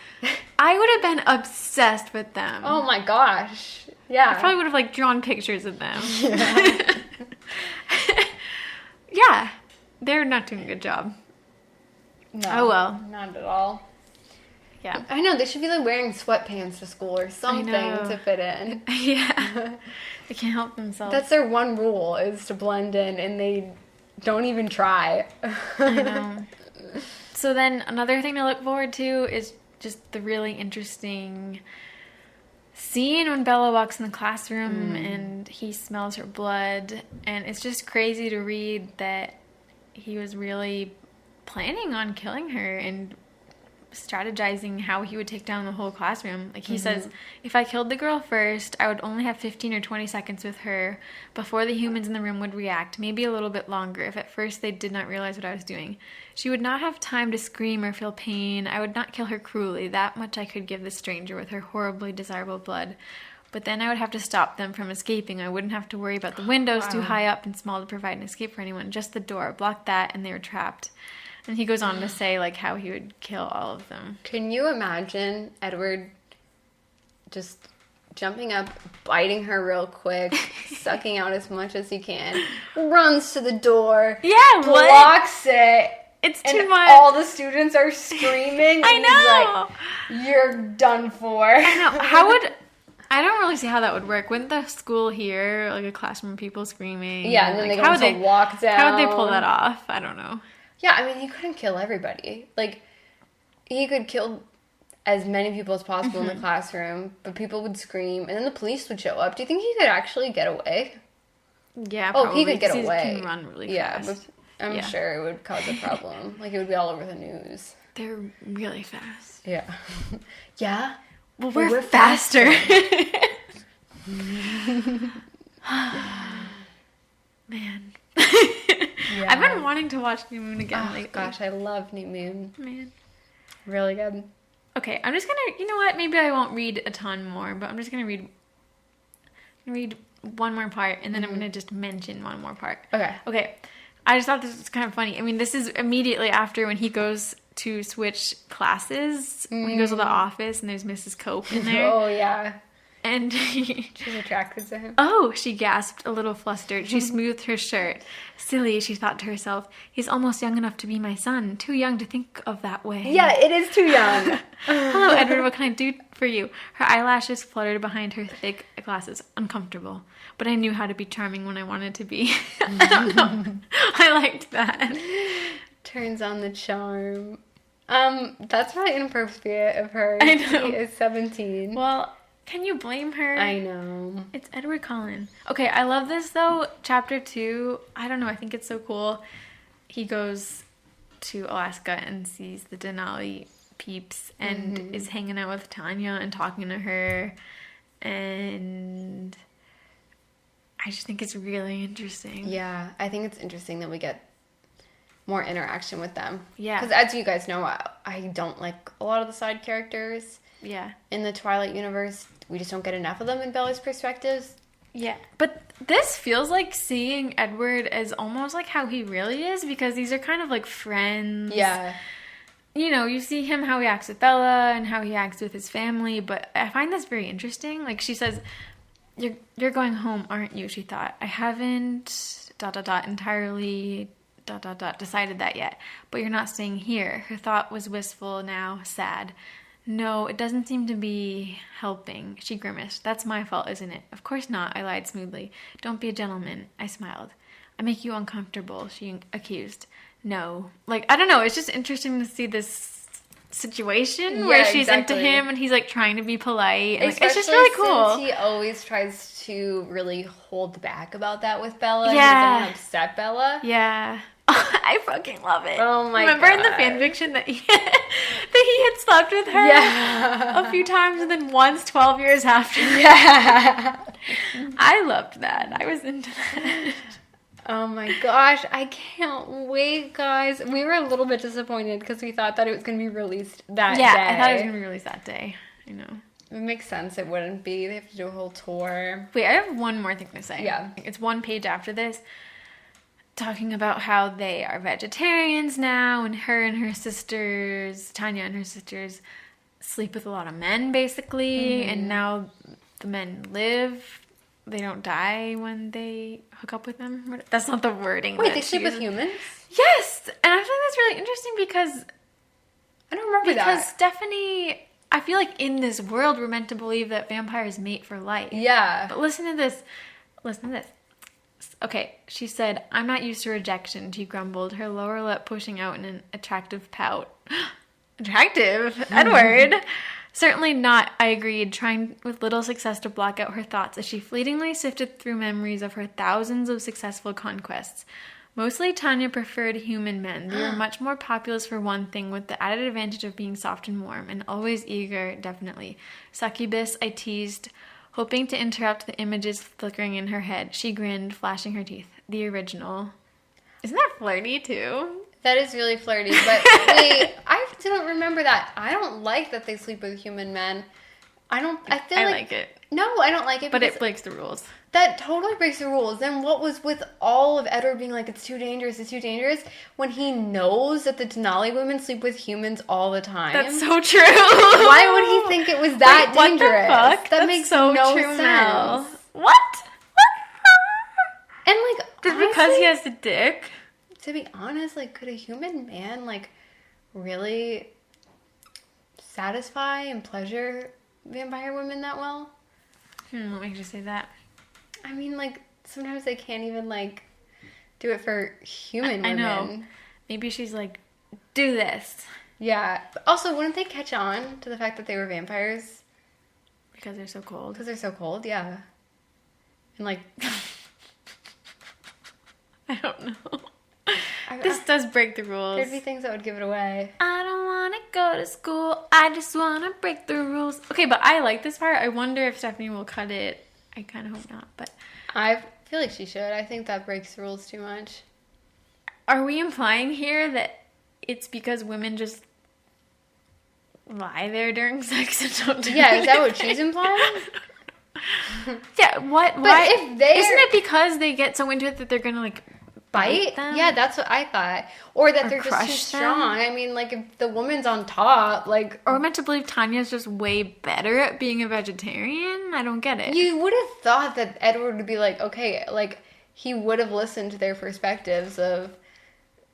I would have been obsessed with them. Oh my gosh. Yeah. I probably would have, like, drawn pictures of them. Yeah. Yeah. They're not doing a good job. No. Oh, well. Not at all. Yeah. I know, they should be, like, wearing sweatpants to school or something to fit in. Yeah. They can't help themselves. That's their one rule, is to blend in, and they don't even try. I know. So then another thing to look forward to is just the really interesting scene when Bella walks in the classroom and he smells her blood. And it's just crazy to read that he was really planning on killing her and strategizing how he would take down the whole classroom. Like, he says, if I killed the girl first, I would only have 15 or 20 seconds with her before the humans in the room would react, maybe a little bit longer if at first they did not realize what I was doing. She would not have time to scream or feel pain. I would not kill her cruelly. That much I could give the stranger with her horribly desirable blood. But then I would have to stop them from escaping. I wouldn't have to worry about the windows too high up and small to provide an escape for anyone. Just the door. Block that and they were trapped. And he goes on to say, like, how he would kill all of them. Can you imagine Edward just jumping up, biting her real quick, sucking out as much as he can, runs to the door, blocks it. It's and too much. All the students are screaming. I know. He's like, you're done for. I know. I don't really see how that would work. Wouldn't the school hear, like, a classroom of people screaming? Yeah, and then like, they go to walk down. How would they pull that off? I don't know. Yeah, I mean, he couldn't kill everybody. Like, he could kill as many people as possible in the classroom, but people would scream, and then the police would show up. Do you think he could actually get away? Yeah, probably. He could get away. He can run really fast. But I'm sure it would cause a problem. Like, it would be all over the news. They're really fast. Yeah. Yeah? Well, we're faster. Man. Yeah. I've been wanting to watch New Moon again lately. Gosh, I love New Moon. Man. Really good. Okay, I'm just gonna, you know what, maybe I won't read a ton more, but I'm just gonna read one more part, and then I'm gonna just mention one more part. Okay. I just thought this was kind of funny. I mean, this is immediately after when he goes to switch classes, when he goes to the office, and there's Mrs. Cope in there. Oh, yeah. And she's attracted to him. Oh, she gasped, a little flustered. She smoothed her shirt. Silly, she thought to herself. He's almost young enough to be my son. Too young to think of that way. Yeah, it is too young. Hello, Edward. What can I do for you? Her eyelashes fluttered behind her thick glasses. Uncomfortable. But I knew how to be charming when I wanted to be. I don't know. I liked that. Turns on the charm. That's probably inappropriate of her. I know. He is 17. Well, can you blame her? I know. It's Edward Cullen. Okay, I love this though. Chapter 2, I don't know, I think it's so cool. He goes to Alaska and sees the Denali peeps and is hanging out with Tanya and talking to her. And I just think it's really interesting. Yeah, I think it's interesting that we get more interaction with them. Yeah. Because as you guys know, I don't like a lot of the side characters. Yeah. In the Twilight universe, we just don't get enough of them in Bella's perspectives. Yeah. But this feels like seeing Edward as almost like how he really is, because these are kind of like friends. Yeah. You know, you see him, how he acts with Bella and how he acts with his family, but I find this very interesting. Like, she says, you're going home, aren't you? She thought. I haven't entirely decided that yet, but you're not staying here. Her thought was wistful, now sad. No, it doesn't seem to be helping. She grimaced. That's my fault, isn't it? Of course not, I lied smoothly. Don't be a gentleman. I smiled. I make you uncomfortable, she accused. No. Like, I don't know. It's just interesting to see this situation where she's into him and he's, like, trying to be polite. And, like, it's just really cool. Since he always tries to really hold back about that with Bella. Yeah. He doesn't want to upset Bella. Yeah. I fucking love it. Oh my Remember God. in the fanfiction that he had slept with her a few times and then once 12 years after? Yeah. I loved that. I was into that. Oh my gosh, I can't wait, guys. We were a little bit disappointed because we thought that it was going to be released that day. Yeah, I thought it was going to be released that day. I know. It makes sense it wouldn't be. They have to do a whole tour. Wait, I have one more thing to say. Yeah. It's one page after this, talking about how they are vegetarians now, and her and her sisters, Tanya and her sisters, sleep with a lot of men, basically, and now the men live. They don't die when they hook up with them. That's not the wording. Wait, they sleep with humans? Yes! And I find that's really interesting because... I don't remember that. Because Stephenie... I feel like in this world, we're meant to believe that vampires mate for life. Yeah. But listen to this. Listen to this. Okay, she said, I'm not used to rejection, she grumbled, her lower lip pushing out in an attractive pout. Attractive? Edward! Certainly not, I agreed, trying with little success to block out her thoughts as she fleetingly sifted through memories of her thousands of successful conquests. Mostly Tanya preferred human men. They were much more populous for one thing, with the added advantage of being soft and warm, and always eager, definitely. Succubus, I teased, hoping to interrupt the images flickering in her head. She grinned, flashing her teeth. The original. Isn't that flirty, too? That is really flirty, but wait, I don't remember that. I don't like that they sleep with human men. I like it. No, I don't like it. But it breaks the rules. That totally breaks the rules. Then what was with all of Edward being like, it's too dangerous, when he knows that the Denali women sleep with humans all the time? That's so true. Why would he think it was that dangerous? What the fuck? That makes so no true, sense. Mel. What? And like, just honestly, because he has a dick? To be honest, like, could a human man, like, really satisfy and pleasure vampire women that well? What makes you say that? I mean, like, sometimes they can't even, like, do it for human women. I know. Maybe she's like, do this. Yeah. But also, wouldn't they catch on to the fact that they were vampires? Because they're so cold. Because they're so cold, yeah. And, like... I don't know. This does break the rules. There'd be things that would give it away. I don't want to go to school. I just want to break the rules. Okay, but I like this part. I wonder if Stephenie will cut it. I kind of hope not, but... I feel like she should. I think that breaks the rules too much. Are we implying here that it's because women just lie there during sex and don't do Yeah, is that what anything? she's implying? Yeah, what? But why? if they're... Isn't it because they get so into it that they're gonna, like... Bite? them? Yeah, that's what I thought. Or that they're just too crush strong. them? I mean, like, if the woman's on top, like... Or we're meant to believe Tanya's just way better at being a vegetarian? I don't get it. You would have thought that Edward would be like, okay, like, he would have listened to their perspectives of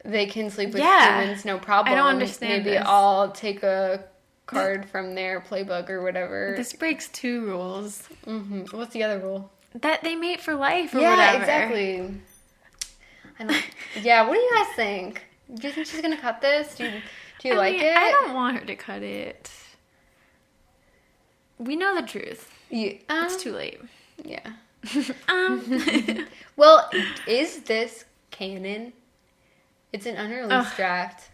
they can sleep with humans, no problem. I don't understand Maybe this. I'll take a card from their playbook or whatever. This breaks two rules. Mm-hmm. What's the other rule? That they mate for life or yeah, whatever. Exactly. Yeah, what do you guys think? Do you think she's gonna cut this? Do you like it? I don't want her to cut it. We know the truth. It's too late. Yeah. Um. Well, is this canon? It's an unreleased draft.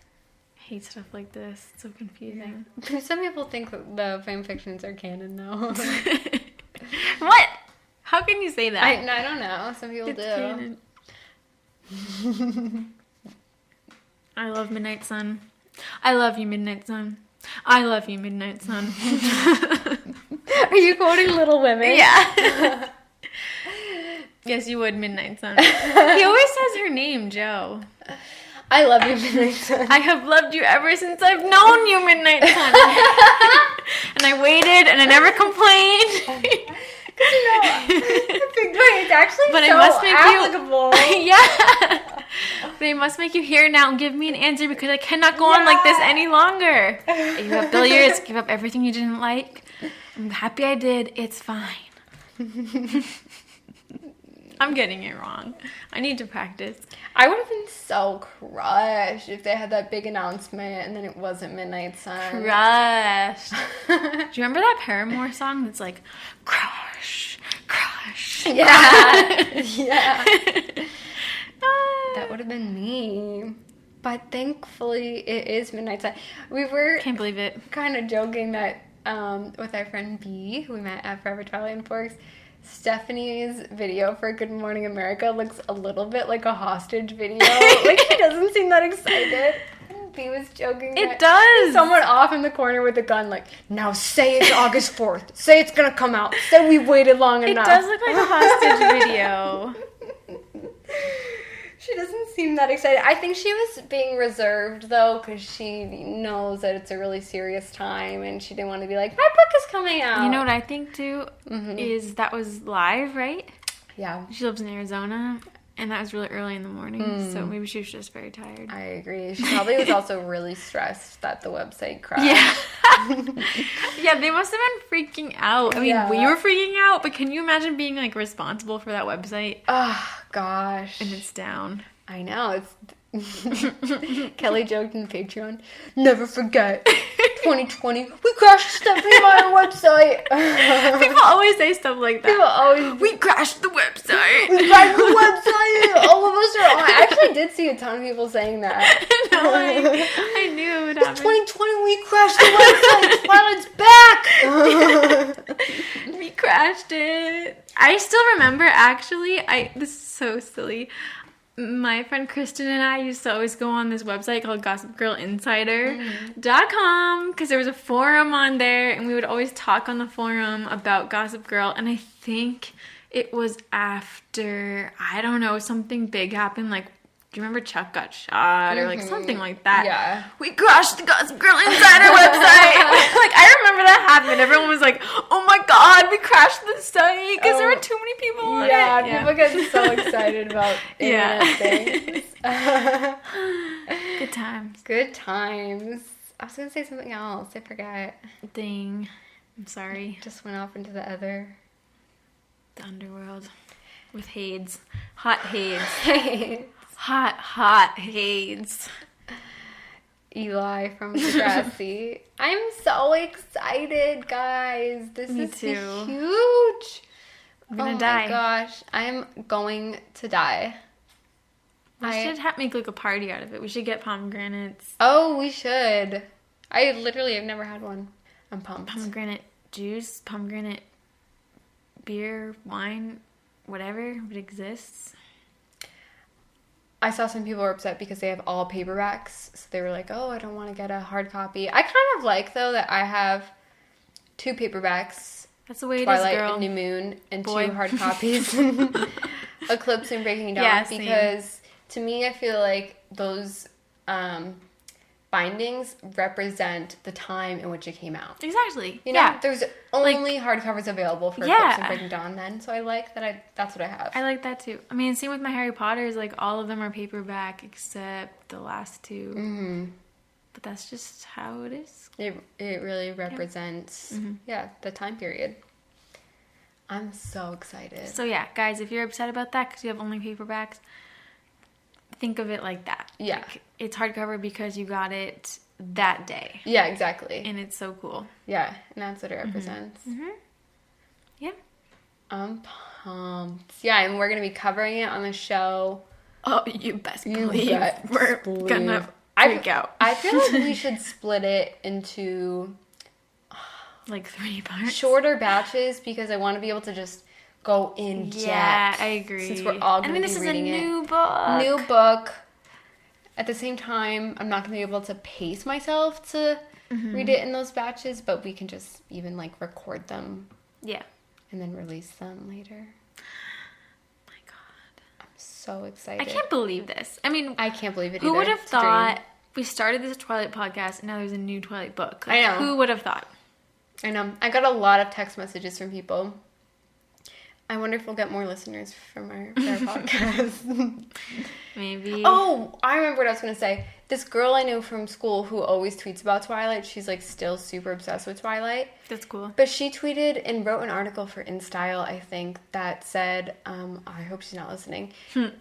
I hate stuff like this. It's so confusing. Yeah. Some people think that the fanfictions are canon, though. What? How can you say that? I don't know. Some people It's do. canon. I love Midnight Sun. I love you, Midnight Sun. I love you, Midnight Sun. Are you quoting Little Women? Yeah. Yes, you would, Midnight Sun. He always says her name, Joe. I love you, Midnight Sun. I have loved you ever since I've known you, Midnight Sun. And I waited and I never complained. It's actually but so I must make applicable. Yeah. But I must make you hear now and give me an answer because I cannot go on like this any longer. You have billiards, give up everything you didn't like. I'm happy I did. It's fine. I'm getting it wrong. I need to practice. I would have been so crushed if they had that big announcement and then it wasn't Midnight Sun. Crushed. Do you remember that Paramore song that's like, crush, crush? Yeah. Yeah. That would have been me. But thankfully, it is Midnight Sun. We were Can't believe it. kind of joking that with our friend B, who we met at Forever Twilight and Forks, Stephenie's video for Good Morning America looks a little bit like a hostage video. Like, she doesn't seem that excited. And B was joking. It does. Someone off in the corner with a gun, like, now say it's August 4th. Say it's going to come out. Say we waited long enough. It does look like a hostage video. She doesn't seem that excited. I think she was being reserved, though, because she knows that it's a really serious time, and she didn't want to be like, my book is coming out. You know what I think, too, is that was live, right? Yeah. She lives in Arizona, and that was really early in the morning, so maybe she was just very tired. I agree. She probably was also really stressed that the website crashed. Yeah. Yeah, they must have been freaking out. I mean, Yeah. we were freaking out, but can you imagine being, like, responsible for that website? Oh, gosh. And it's down. I know. It's Kelly joked in Patreon, never forget, 2020, we crashed Stephenie Meyer website. People always say stuff like that. People always... We crashed the website. We crashed the website. All of us are on. I actually did see a ton of people saying that. No, I knew it would It's happen. 2020, we crashed the website. Twilight's back. We crashed it. I still remember, actually, this is so silly. My friend Kristen and I used to always go on this website called GossipGirlInsider.com because there was a forum on there, and we would always talk on the forum about Gossip Girl. And I think it was after, I don't know, something big happened, like, do you remember Chuck got shot or like something like that? Yeah. We crashed the Gossip Girl Insider website. Like, I remember that happened. Everyone was like, oh my god, we crashed the site because there were too many people on it. People get so excited about internet things. Good times. Good times. I was going to say something else. I forgot. Dang. I'm sorry. Just went off into the other. The underworld. With Hades. Hot Hades. Hot Hades. Eli from Degrassi. I'm so excited, guys. This Me is too. huge. I'm gonna die. Oh my gosh. I'm going to die. We should make like a party out of it. We should get pomegranates. Oh, we should. I literally have never had one. I'm pumped. Pomegranate juice, pomegranate beer, wine, whatever, if it exists. I saw some people were upset because they have all paperbacks. So they were like, oh, I don't want to get a hard copy. I kind of like, though, that I have 2 paperbacks. That's the way Twilight it is, girl. and New Moon, and Boy. 2 hard copies. Eclipse and Breaking Dawn. Yeah, same. Because to me, I feel like those bindings represent the time in which it came out. Exactly. You know, yeah. there's only hardcovers available for Eclipse and Breaking Dawn then. So I like that that's what I have. I like that too. I mean, same with my Harry Potters. Like, all of them are paperback except the last 2. Mm-hmm. But that's just how it is. It really represents, the time period. I'm so excited. So yeah, guys, if you're upset about that because you have only paperbacks, think of it like that. Yeah. Like, it's hardcover because you got it that day. Yeah, exactly. And it's so cool. Yeah, and that's what it represents. Mm-hmm. Yeah. I'm pumped. Yeah, and we're going to be covering it on the show. Oh, you best You believe bet. we're Believe. gonna freak out. I feel like we should split it into like 3 parts. shorter batches because I want to be able to just go in depth. Yeah, I agree. Since we're all going to be this is reading a it. new book. New book. At the same time, I'm not going to be able to pace myself to read it in those batches, but we can just even like record them. Yeah. And then release them later. My God. I'm so excited. I can't believe this. I mean, I can't believe it who either. would have It's a dream. thought we started this Twilight podcast and now there's a new Twilight book? Like, I know. Who would have thought? I know. I got a lot of text messages from people I wonder if we'll get more listeners from our podcast. Maybe. Oh, I remember what I was going to say. This girl I knew from school who always tweets about Twilight, she's like still super obsessed with Twilight. That's cool. But she tweeted and wrote an article for InStyle, I think, that said, I hope she's not listening,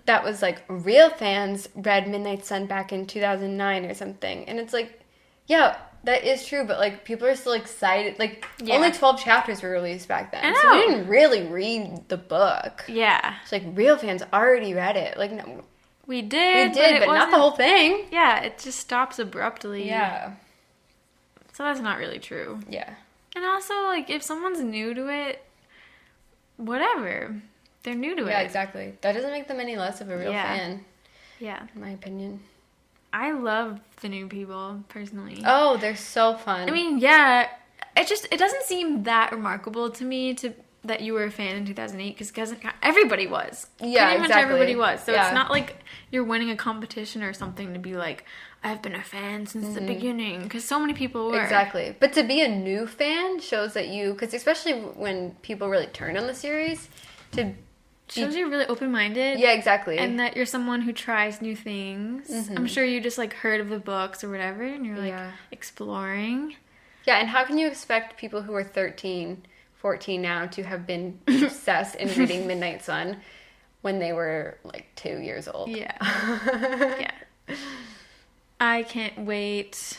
that was like, real fans read Midnight Sun back in 2009 or something. And it's like, yeah, that is true, but like people are still excited. Like only 12 chapters were released back then. So we didn't really read the book. Yeah. It's like real fans already read it. Like no, we did, but not the whole thing. Yeah, it just stops abruptly. Yeah. So that's not really true. Yeah. And also, like, if someone's new to it, whatever. They're new to it. Yeah, exactly. That doesn't make them any less of a real fan. Yeah. In my opinion. I love the new people, personally. Oh, they're so fun. I mean, yeah, it doesn't seem that remarkable to me that you were a fan in 2008, because everybody was. Yeah, pretty much everybody was. So yeah. It's not like you're winning a competition or something to be like, I've been a fan since the beginning, because so many people were. Exactly. But to be a new fan shows that you, because especially when people really turn on the series, shows you're really open-minded. Yeah, exactly. And that you're someone who tries new things. Mm-hmm. I'm sure you just, like, heard of the books or whatever, and you're, like, exploring. Yeah, and how can you expect people who are 13, 14 now to have been obsessed in reading Midnight Sun when they were, like, 2 years old? Yeah. Yeah. I can't wait.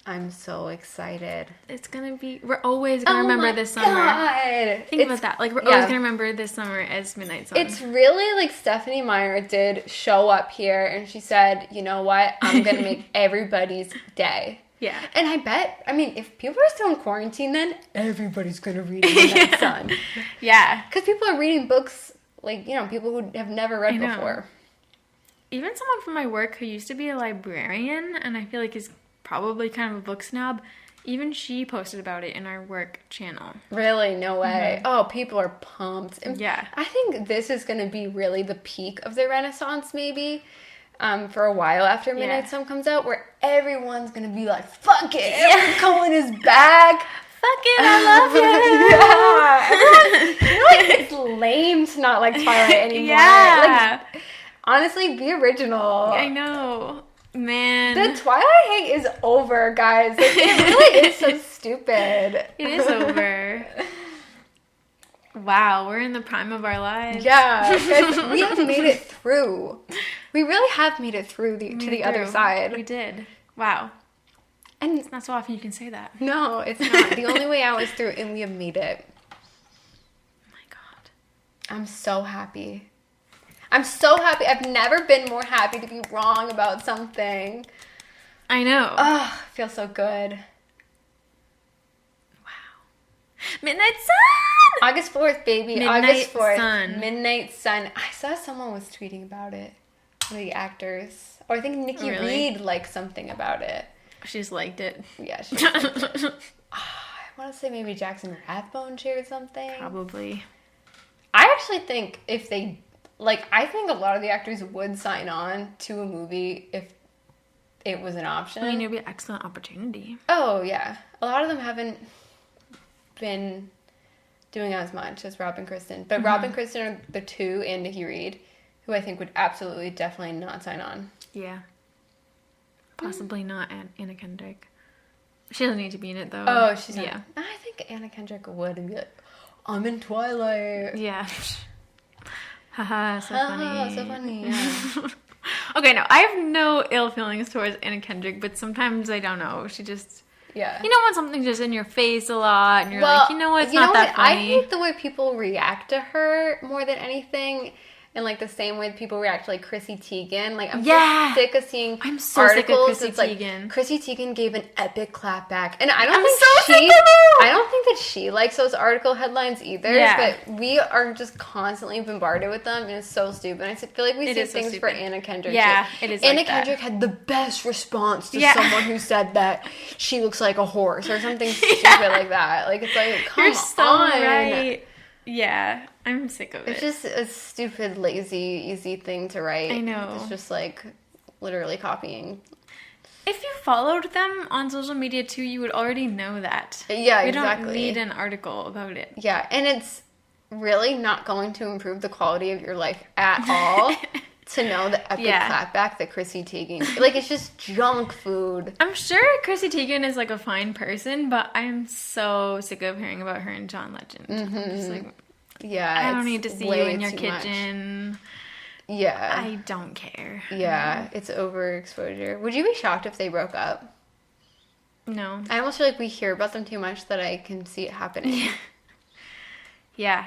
I'm so excited. It's gonna be... We're always gonna remember this summer. God. Think about that. Like, we're always gonna remember this summer as Midnight Sun. It's really like Stephenie Meyer did show up here and she said, you know what? I'm gonna make everybody's day. Yeah. And I bet, I mean, if people are still in quarantine, then everybody's gonna read Midnight Sun. Yeah. Because people are reading books, like, you know, people who have never read before. Even someone from my work who used to be a librarian, and I feel like is probably kind of a book snob, even she posted about it in our work channel. Really? No way. Mm-hmm. Oh, people are pumped. And yeah. I think this is going to be really the peak of the Renaissance, maybe, for a while after Midnight Sun comes out, where everyone's going to be like, fuck it, Edward Cullen is back. Fuck it, I love you. Yeah. Like, it's lame to not like Twilight anymore. Yeah. Like, honestly, be original. I know. Man. The Twilight hate is over, guys. Like, it really is so stupid. It is over. Wow, we're in the prime of our lives. Yeah, because we have made it through. We really have made it through to the other side. We did. Wow. And it's not so often you can say that. No, it's not. The only way out is through, and we have made it. Oh my God. I'm so happy. I'm so happy. I've never been more happy to be wrong about something. I know. Oh, I feel so good. Wow. Midnight Sun! August 4th, baby. Midnight August 4th. Sun. Midnight Sun. I saw someone was tweeting about it. One of the actors. Or I think Nikki Reed liked something about it. She just liked it. Yeah, she just liked it. I want to say maybe Jackson Rathbone shared something. Probably. I actually think if they... Like, I think a lot of the actors would sign on to a movie if it was an option. I mean, it would be an excellent opportunity. Oh, yeah. A lot of them haven't been doing as much as Rob and Kristen. But Rob and Kristen are the two, and Nikki Reed, who I think would absolutely, definitely not sign on. Yeah. Possibly not Anna Kendrick. She doesn't need to be in it, though. Oh, she's not. Yeah. I think Anna Kendrick would and be like, I'm in Twilight. Yeah. Haha, so funny. So funny, yeah. Okay, no, I have no ill feelings towards Anna Kendrick, but sometimes I don't know. She just... Yeah. You know when something's just in your face a lot, and you're like, you know what, it's not that funny. I hate the way people react to her more than anything. And, like, the same way people react to, like, Chrissy Teigen. Like, I'm so sick of seeing articles. It's like, Chrissy Teigen gave an epic clapback. And I don't think that she likes those article headlines either. Yeah. But we are just constantly bombarded with them, and it's so stupid. And I feel like we see things for Anna Kendrick, yeah, too. It is Anna Kendrick had the best response to someone who said that she looks like a horse or something stupid like that. Like, it's like, come on. Right. Yeah, I'm sick of it. It's just a stupid, lazy, easy thing to write. I know. It's just, like, literally copying. If you followed them on social media, too, you would already know that. Yeah, we exactly. We don't need an article about it. Yeah, and it's really not going to improve the quality of your life at all to know the epic clapback that Chrissy Teigen. Like, it's just junk food. I'm sure Chrissy Teigen is, like, a fine person, but I'm so sick of hearing about her and John Legend. Mm-hmm. I'm just like, yeah, I don't need to see you in your kitchen. Much. Yeah. I don't care. Yeah, it's overexposure. Would you be shocked if they broke up? No. I almost feel like we hear about them too much that I can see it happening. Yeah.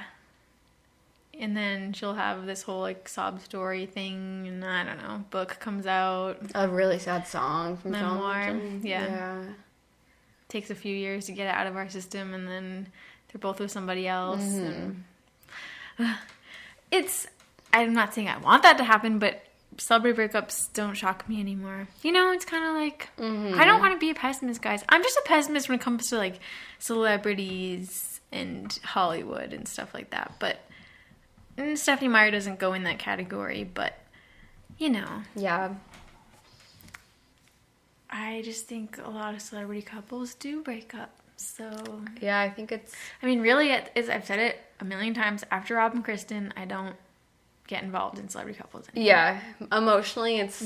And then she'll have this whole, like, sob story thing, and I don't know, book comes out. A really sad song from memoir. Yeah. Takes a few years to get it out of our system, and then they're both with somebody else. Mm-hmm. And I'm not saying I want that to happen, but celebrity breakups don't shock me anymore. You know, it's kind of like, I don't want to be a pessimist, guys. I'm just a pessimist when it comes to, like, celebrities and Hollywood and stuff like that. But Stephenie Meyer doesn't go in that category, but, you know. Yeah. I just think a lot of celebrity couples do break up, so... Yeah, I think it's... I mean, really, I've said it a million times, after Rob and Kristen, I don't get involved in celebrity couples anymore. Yeah, emotionally, it's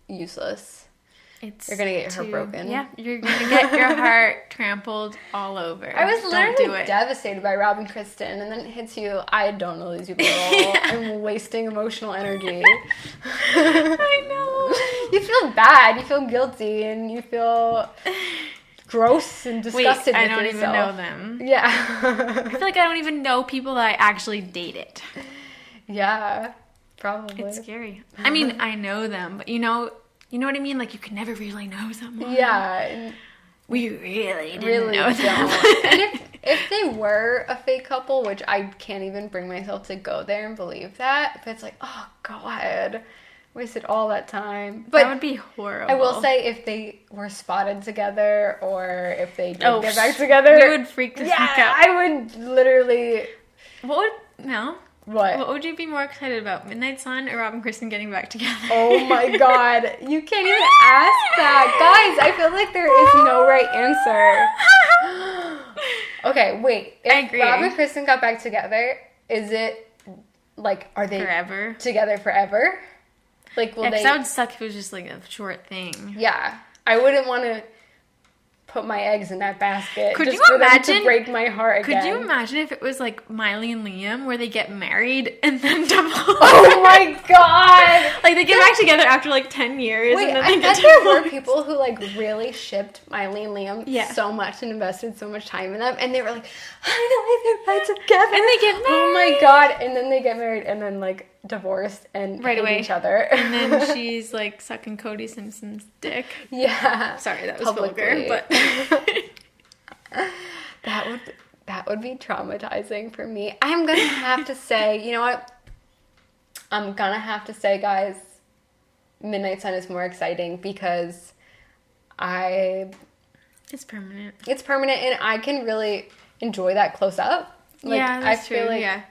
useless. You're gonna get your heart broken. Yeah, you're gonna get your heart trampled all over. I was literally devastated by Rob and Kristen, and then it hits you, I don't know these people at all. I'm wasting emotional energy. I know. You feel bad, you feel guilty, and you feel gross and disgusted with yourself. I don't even know them. Yeah. I feel like I don't even know people that I actually dated. Yeah, probably. It's scary. I mean, I know them, but you know what I mean? Like, you can never really know someone. Yeah. We really didn't know them. And if they were a fake couple, which I can't even bring myself to go there and believe that, but it's like, oh, God, wasted all that time. But that would be horrible. I will say, if they were spotted together or if they did get back together. We would freak the fuck out. I would literally... What? What would you be more excited about? Midnight Sun or Rob and Kristen getting back together? Oh my God. You can't even ask that. Guys, I feel like there is no right answer. Okay, wait. If I agree. Rob and Kristen got back together, is it, like, are they forever? Together forever? Like, will they... that would suck if it was just, like, a short thing. Yeah. I wouldn't want to put my eggs in that basket Could just you for imagine, them to break my heart again. Could you imagine if it was like Miley and Liam where they get married and then divorce? Oh my God! Like, they get back together after like 10 years. Wait, and then I they get bet there divorced. were people who like really shipped Miley and Liam so much and invested so much time in them, and they were like, finally they're back together. And they get married. Oh my God. And then they get married and then like divorced and right hate away each other. And then she's like sucking Cody Simpson's dick. Yeah. Sorry, that was publicly. vulgar, but... That would be traumatizing for me. I'm gonna have to say, you know what? I'm gonna have to say, guys, Midnight Sun is more exciting because it's permanent. It's permanent, and I can really enjoy that close up. Like, yeah, that's true. Like, yeah.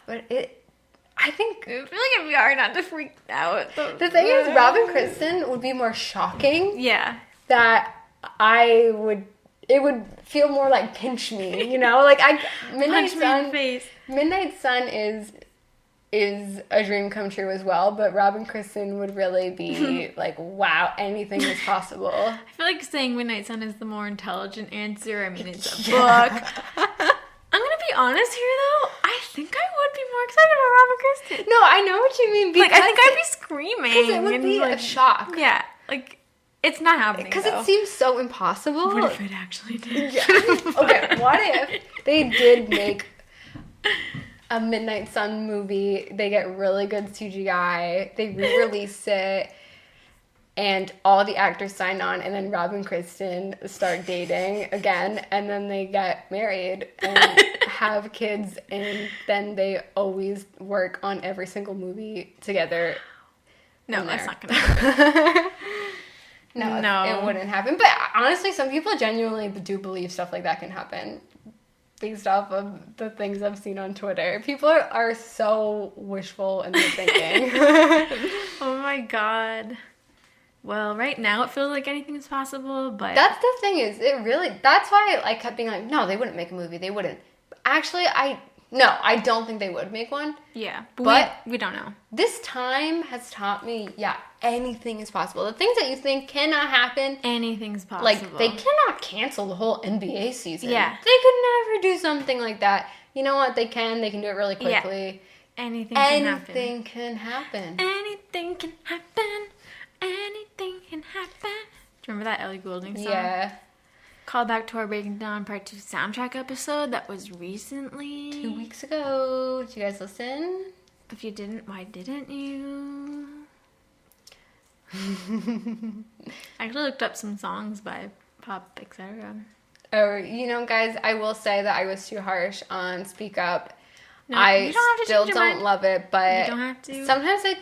But I think... It would really get me hard not to freak out. The thing is, Rob and Kristen would be more shocking. Yeah. That it would feel more like pinch me, you know? Like, Midnight Punch me in the face. Midnight Sun is a dream come true as well, but Rob and Kristen would really be like, wow, anything is possible. I feel like saying Midnight Sun is the more intelligent answer. I mean, it's a book. I'm gonna be honest here, though. I think I would be more excited about Rob and Kristen. No, I know what you mean. Like, I think I'd be screaming. Because it would be like, a shock. Yeah, like, it's not happening, because it seems so impossible. What if it actually did? Yeah. Okay, what if they did make a Midnight Sun movie, they get really good CGI, they re-release it, and all the actors sign on, and then Rob and Kristen start dating again, and then they get married and have kids, and then they always work on every single movie together. No, that's not gonna happen. No, it wouldn't happen. But honestly, some people genuinely do believe stuff like that can happen based off of the things I've seen on Twitter. People are so wishful in their thinking. Oh my God. Well, right now it feels like anything is possible, but... That's the thing is, that's why I kept being like, no, they wouldn't make a movie. They wouldn't. Actually, I don't think they would make one. Yeah. But we don't know. This time has taught me, anything is possible. The things that you think cannot happen. Anything's possible. Like, they cannot cancel the whole NBA season. Yeah. They could never do something like that. You know what? They can do it really quickly. Yeah. Anything can happen. Anything can happen. Anything can happen. Anything can happen. Do you remember that Ellie Goulding song? Yeah. Call back to our Breaking Down Part 2 soundtrack episode that was recently. 2 weeks ago. Did you guys listen? If you didn't, why didn't you? I actually looked up some songs by Pop, etc. Oh, guys, I will say that I was too harsh on Speak Up. No, I you don't have to still change your don't mind. love it, but You don't have to. sometimes I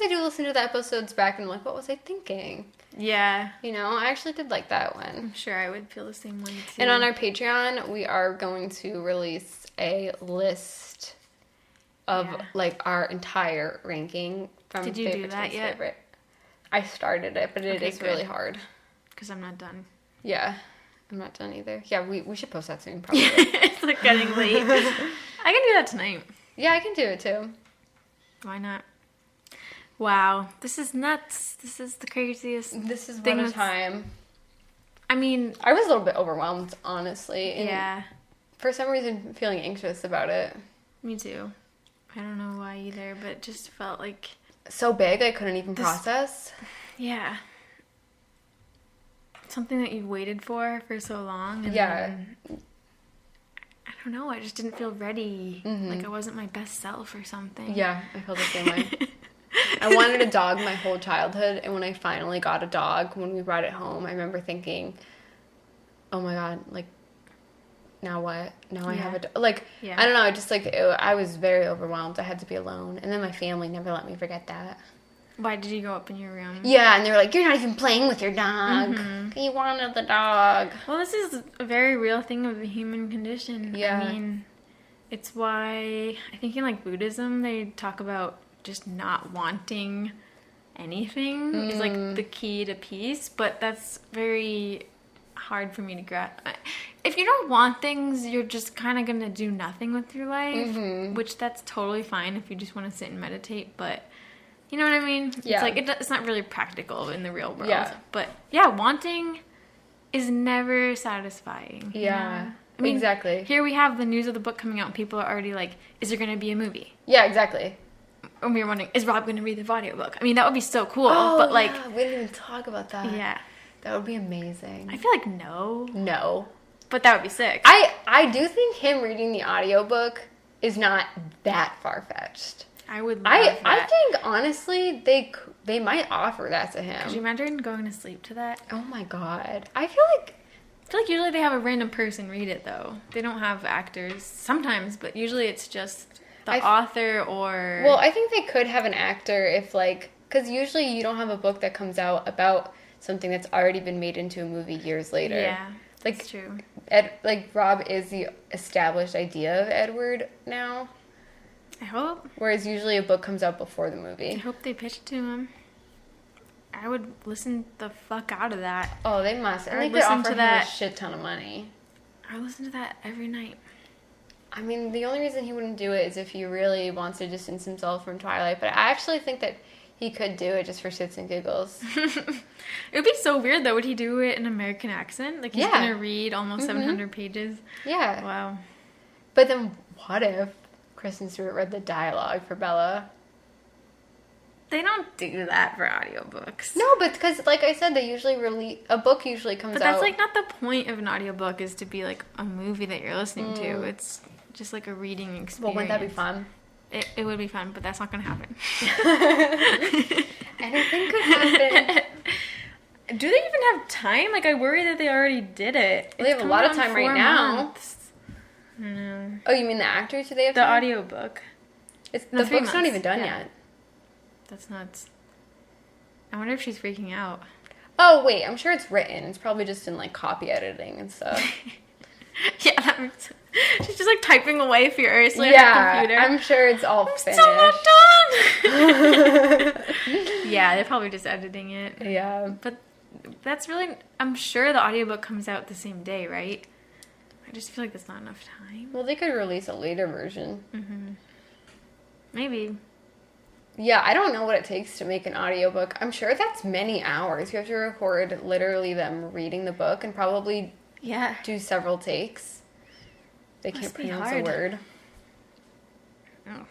do listen to the episodes back and I'm like, what was I thinking? Yeah. I actually did like that one. I'm sure I would feel the same way too. And on our Patreon, we are going to release a list of our entire ranking from Did you do favorite to that least yet? favorite. I started it, but it Okay, is good. really hard. Because I'm not done. Yeah, I'm not done either. Yeah, we should post that soon, probably. It's like getting late. I can do that tonight. Yeah, I can do it too. Why not? Wow, this is nuts. This is the craziest. This is thing one that's- time. I mean, I was a little bit overwhelmed, honestly. And yeah, for some reason, feeling anxious about it. me too. I don't know why either, but it just felt like, So big, I couldn't even process. yeah, something that you've waited for so long. And Yeah. then, I don't know. I just didn't feel ready. Like I wasn't my best self or something. Yeah, I feel the same way. I wanted a dog my whole childhood, and when I finally got a dog, when we brought it home, I remember thinking, oh my god, now what? Now I have a dog. Yeah. I don't know, I was very overwhelmed. I had to be alone, and then my family never let me forget that. Why did you go up in your room? Yeah, and they were like, you're not even playing with your dog. You wanted the dog. Well, this is a very real thing of the human condition. Yeah. I mean, it's why I think in Buddhism they talk about just not wanting anything is the key to peace, but that's very hard for me to grasp. If you don't want things, you're just kind of gonna do nothing with your life, which that's totally fine if you just want to sit and meditate, but you know what I mean? Yeah. It's it's not really practical in the real world. Yeah. But yeah, wanting is never satisfying. Yeah. I mean, exactly. Here we have the news of the book coming out and people are already like, is there going to be a movie? Yeah, exactly. And we were wondering, is Rob going to read the audiobook? I mean, that would be so cool. Oh, but yeah, we didn't even talk about that. yeah. That would be amazing. I feel like no. No. But that would be sick. I do think him reading the audiobook is not that far-fetched. I would love I that. think, honestly, they might offer that to him. Could you imagine going to sleep to that? Oh my god. I feel like... I feel like usually they have a random person read it, though. They don't have actors. Sometimes, but usually it's just the author or... Well, I think they could have an actor if, because usually you don't have a book that comes out about something that's already been made into a movie years later. Yeah, that's true. Rob is the established idea of Edward now. I hope. Whereas usually a book comes out before the I movie. hope they pitch it to him. I would listen the fuck out of that. Oh, they must. And I they would could listen offer to him that. a shit ton of money. I listen to that every night. I mean, the only reason he wouldn't do it is if he really wants to distance himself from Twilight. But I actually think that he could do it just for shits and giggles. It would be so weird, though. Would he do it in an American accent? Like, he's Yeah. going to read almost 700 pages? Yeah. Wow. But then what if Kristen Stewart read the dialogue for Bella? They don't do that for audiobooks. No, but because, like I said, they usually a book usually comes But out. that's, not the point of an audiobook is to be, a movie that you're listening to. It's just, a reading experience. Well, wouldn't that be fun? It would be fun, but that's not going to happen. Anything could happen. Do they even have time? I worry that they already did it. Well, they have a lot of time right now. Months. I know. Oh, you mean the actors? Do they have The time? audiobook. The 3 book's not months. even done Yeah. yet. That's nuts. I wonder if she's freaking out. Oh, wait. I'm sure it's written. It's probably just in, copy editing and stuff. Yeah, that makes sense. She's just typing away furiously on her computer. I'm sure it's all finished. Still not done! Yeah, they're probably just editing it. Yeah. But that's really... I'm sure the audiobook comes out the same day, right? I just feel like that's not enough time. Well, they could release a later version. Mm-hmm. Maybe. Yeah, I don't know what it takes to make an audiobook. I'm sure that's many hours. You have to record literally them reading the book and probably do several takes. They can't pronounce a word. Oh.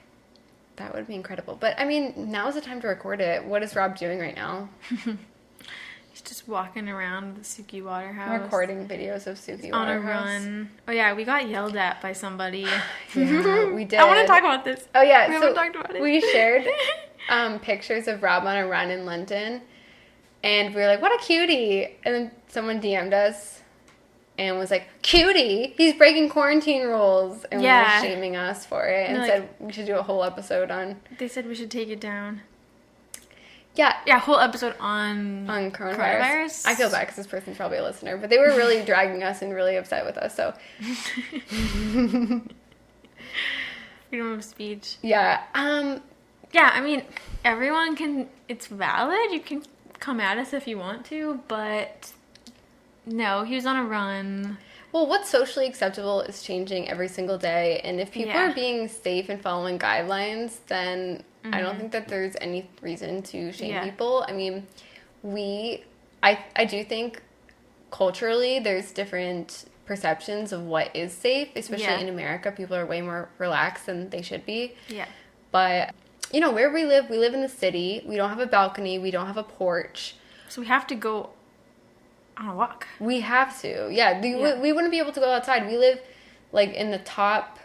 That would be incredible. But, I mean, now's the time to record it. What is Rob doing right now? He's just walking around the Suki Waterhouse. Recording videos of Suki Waterhouse. On a run. Oh, yeah, we got yelled at by somebody. Yeah, we did. I want to talk about this. Oh, yeah. We haven't talked about it. We shared pictures of Rob on a run in London. And we were like, what a cutie. And then someone DM'd us and was like, cutie? He's breaking quarantine rules. And we were shaming us for it. And said we should do a whole episode on... They said we should take it down. Yeah. Yeah, whole episode on coronavirus. I feel bad because this person's probably a listener. But they were really dragging us and really upset with us. So... Freedom of speech. Yeah. Yeah, I mean, everyone can... It's valid. You can come at us if you want to. But... No, he was on a run. Well, what's socially acceptable is changing every single day. And if people are being safe and following guidelines, then I don't think that there's any reason to shame people. I mean, I do think culturally there's different perceptions of what is safe, especially in America. People are way more relaxed than they should be. Yeah. But, you know, where we live in the city. We don't have a balcony. We don't have a porch. So we have to go on a walk. We have to. Yeah. We wouldn't be able to go outside. We live, like, in the top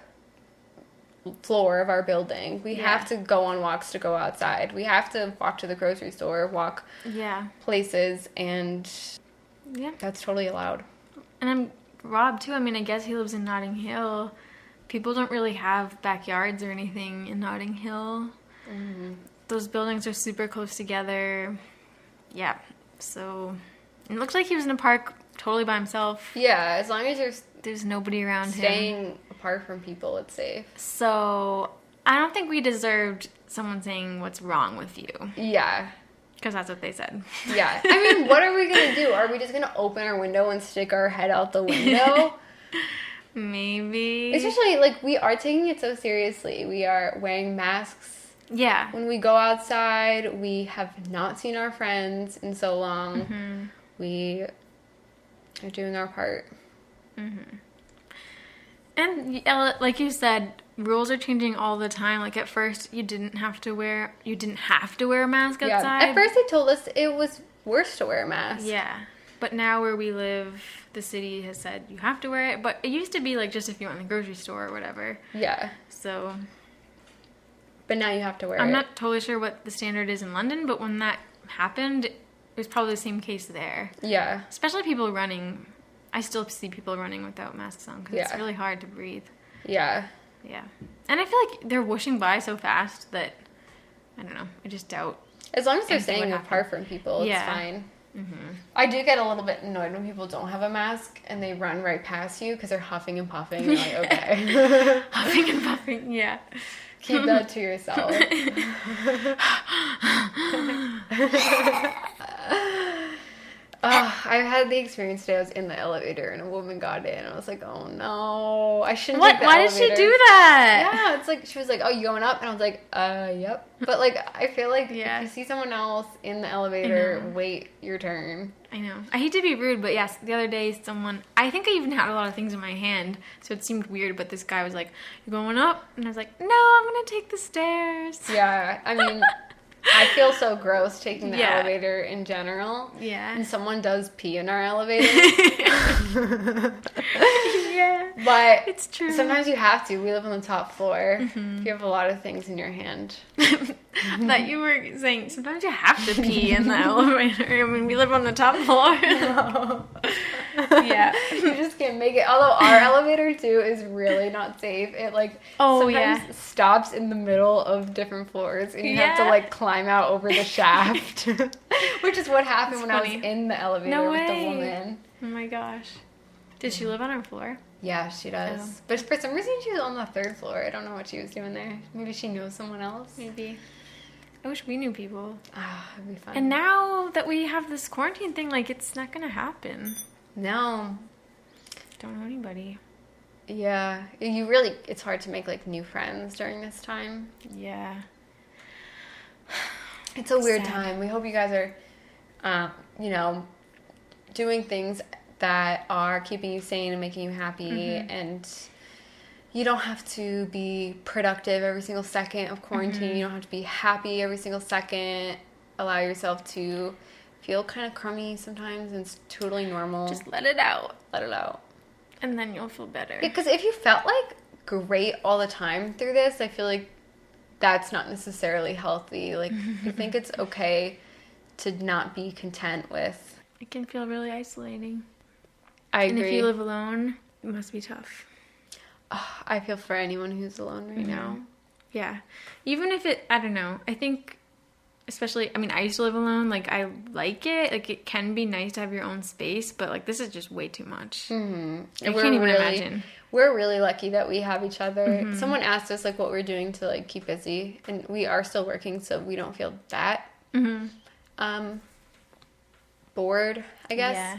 floor of our building. We have to go on walks to go outside. We have to walk to the grocery store, walk places, and that's totally allowed. And Rob, too. I mean, I guess he lives in Notting Hill. People don't really have backyards or anything in Notting Hill. Mm-hmm. Those buildings are super close together. Yeah. So... It looks like he was in a park totally by himself. Yeah, as long as there's nobody around him. Staying apart from people, it's safe. So, I don't think we deserved someone saying what's wrong with you. Yeah. Because that's what they said. Yeah. I mean, what are we going to do? Are we just going to open our window and stick our head out the window? Maybe. Especially, like, we are taking it so seriously. We are wearing masks. Yeah. When we go outside, we have not seen our friends in so long. Mm-hmm. We are doing our part. Mm-hmm. And like you said, rules are changing all the time. Like at first, you didn't have to wear a mask outside. At first, they told us it was worse to wear a mask. Yeah. But now where we live, the city has said you have to wear it. But it used to be like just if you went to the grocery store or whatever. Yeah. So. But now you have to wear it. I'm not totally sure what the standard is in London, but when that happened, it was probably the same case there. Yeah. Especially people running. I still see people running without masks on because it's really hard to breathe. Yeah. Yeah. And I feel like they're whooshing by so fast that, I don't know, I just doubt. As long as they're staying apart from people, it's fine. Mm-hmm. I do get a little bit annoyed when people don't have a mask and they run right past you because they're huffing and puffing. You're like, okay. Huffing and puffing, yeah. Keep that to yourself. I've had the experience today. I was in the elevator and a woman got in. I was like, oh no, I shouldn't take the Why elevator. did she do that? Yeah, it's like, she was like, oh, you going up? And I was like, yep. But like, I feel like if you see someone else in the elevator, wait your turn. I know. I hate to be rude, but yes, the other day I think I even had a lot of things in my hand, so it seemed weird, but this guy was like, you going up? And I was like, no, I'm going to take the stairs. Yeah, I mean... I feel so gross taking the elevator in general. Yeah. And someone does pee in our elevator. Yeah. But it's true. Sometimes you have to. We live on the top floor. Mm-hmm. You have a lot of things in your hand. That you were saying sometimes you have to pee in the elevator. I mean, we live on the top floor. No. Yeah. You just can't make it. Although our elevator too is really not safe. It sometimes stops in the middle of different floors and you have to climb out over the shaft. Which is what happened when I was in the elevator with the woman. Oh my gosh. Did she live on our floor? Yeah, she does. Oh. But for some reason she was on the 3rd floor. I don't know what she was doing there. Maybe she knows someone else. Maybe. I wish we knew people. It'd be fun. And now that we have this quarantine thing, it's not gonna happen. No. Don't know anybody. Yeah. It's hard to make, like, new friends during this time. Yeah. It's a weird Sad. time. We hope you guys are, doing things that are keeping you sane and making you happy. And you don't have to be productive every single second of quarantine. You don't have to be happy every single second. Allow yourself to feel kind of crummy sometimes, and it's totally normal. Just let it out. Let it out. And then you'll feel better. Because if you felt, like, great all the time through this, I feel like that's not necessarily healthy. Like, I think it's okay to not be content with. It can feel really isolating. I agree. And if you live alone, it must be tough. Oh, I feel for anyone who's alone right now. Yeah. Even if I don't know, I think, especially, I mean, I used to live alone. Like, I like it. Like, it can be nice to have your own space, but, like, this is just way too much. I can't even imagine. We're really lucky that we have each other. Someone asked us, like, what we're doing to, like, keep busy, and we are still working, so we don't feel that bored, I guess. Yeah.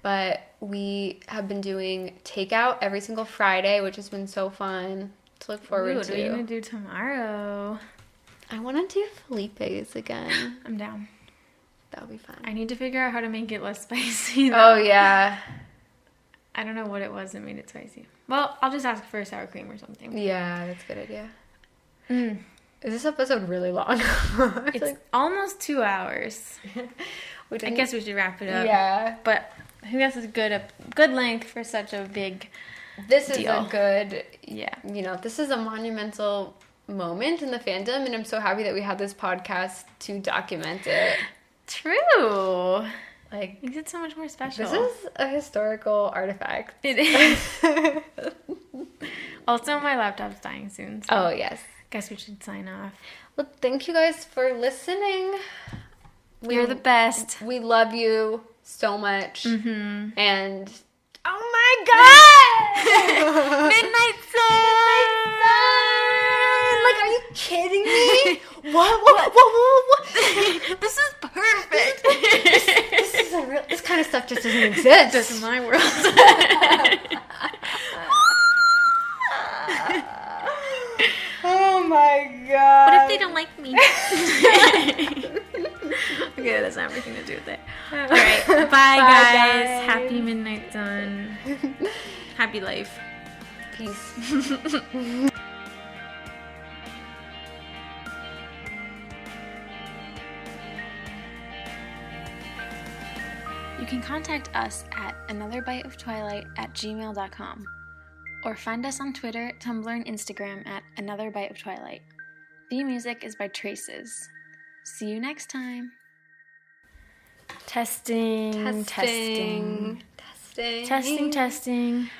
But we have been doing takeout every single Friday, which has been so fun to look forward to. What are you going to do tomorrow? I want to do Felipe's again. I'm down. That'll be fun. I need to figure out how to make it less spicy, though. Oh, yeah. I don't know what it was that made it spicy. Well, I'll just ask for sour cream or something. Yeah, that's a good idea. Is this episode really long? It's almost 2 hours. I guess we should wrap it up. Yeah. But I think that's a good length for such a big This is deal. a good, Yeah. This is a monumental moment in the fandom, and I'm so happy that we had this podcast to document it. True. Like, Makes it so much more special. this is a historical artifact. It is. Also, my laptop's dying soon. So Oh, yes. guess we should sign off. Well, thank you guys for listening. You're the best. We love you so much. And Oh my god! Midnight Sun! Like, are you kidding me? What? This is perfect. This isn't real. This kind of stuff just doesn't exist. This is my world. Oh my god. What if they don't like me? Okay, that's not everything to do with it. Alright, bye guys. Happy Midnight Sun. Happy life. Peace. You can contact us at anotherbiteoftwilight@gmail.com or find us on Twitter, Tumblr, and Instagram at anotherbiteoftwilight. Theme music is by Traces. See you next time. Testing.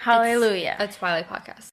Hallelujah. A Twilight podcast.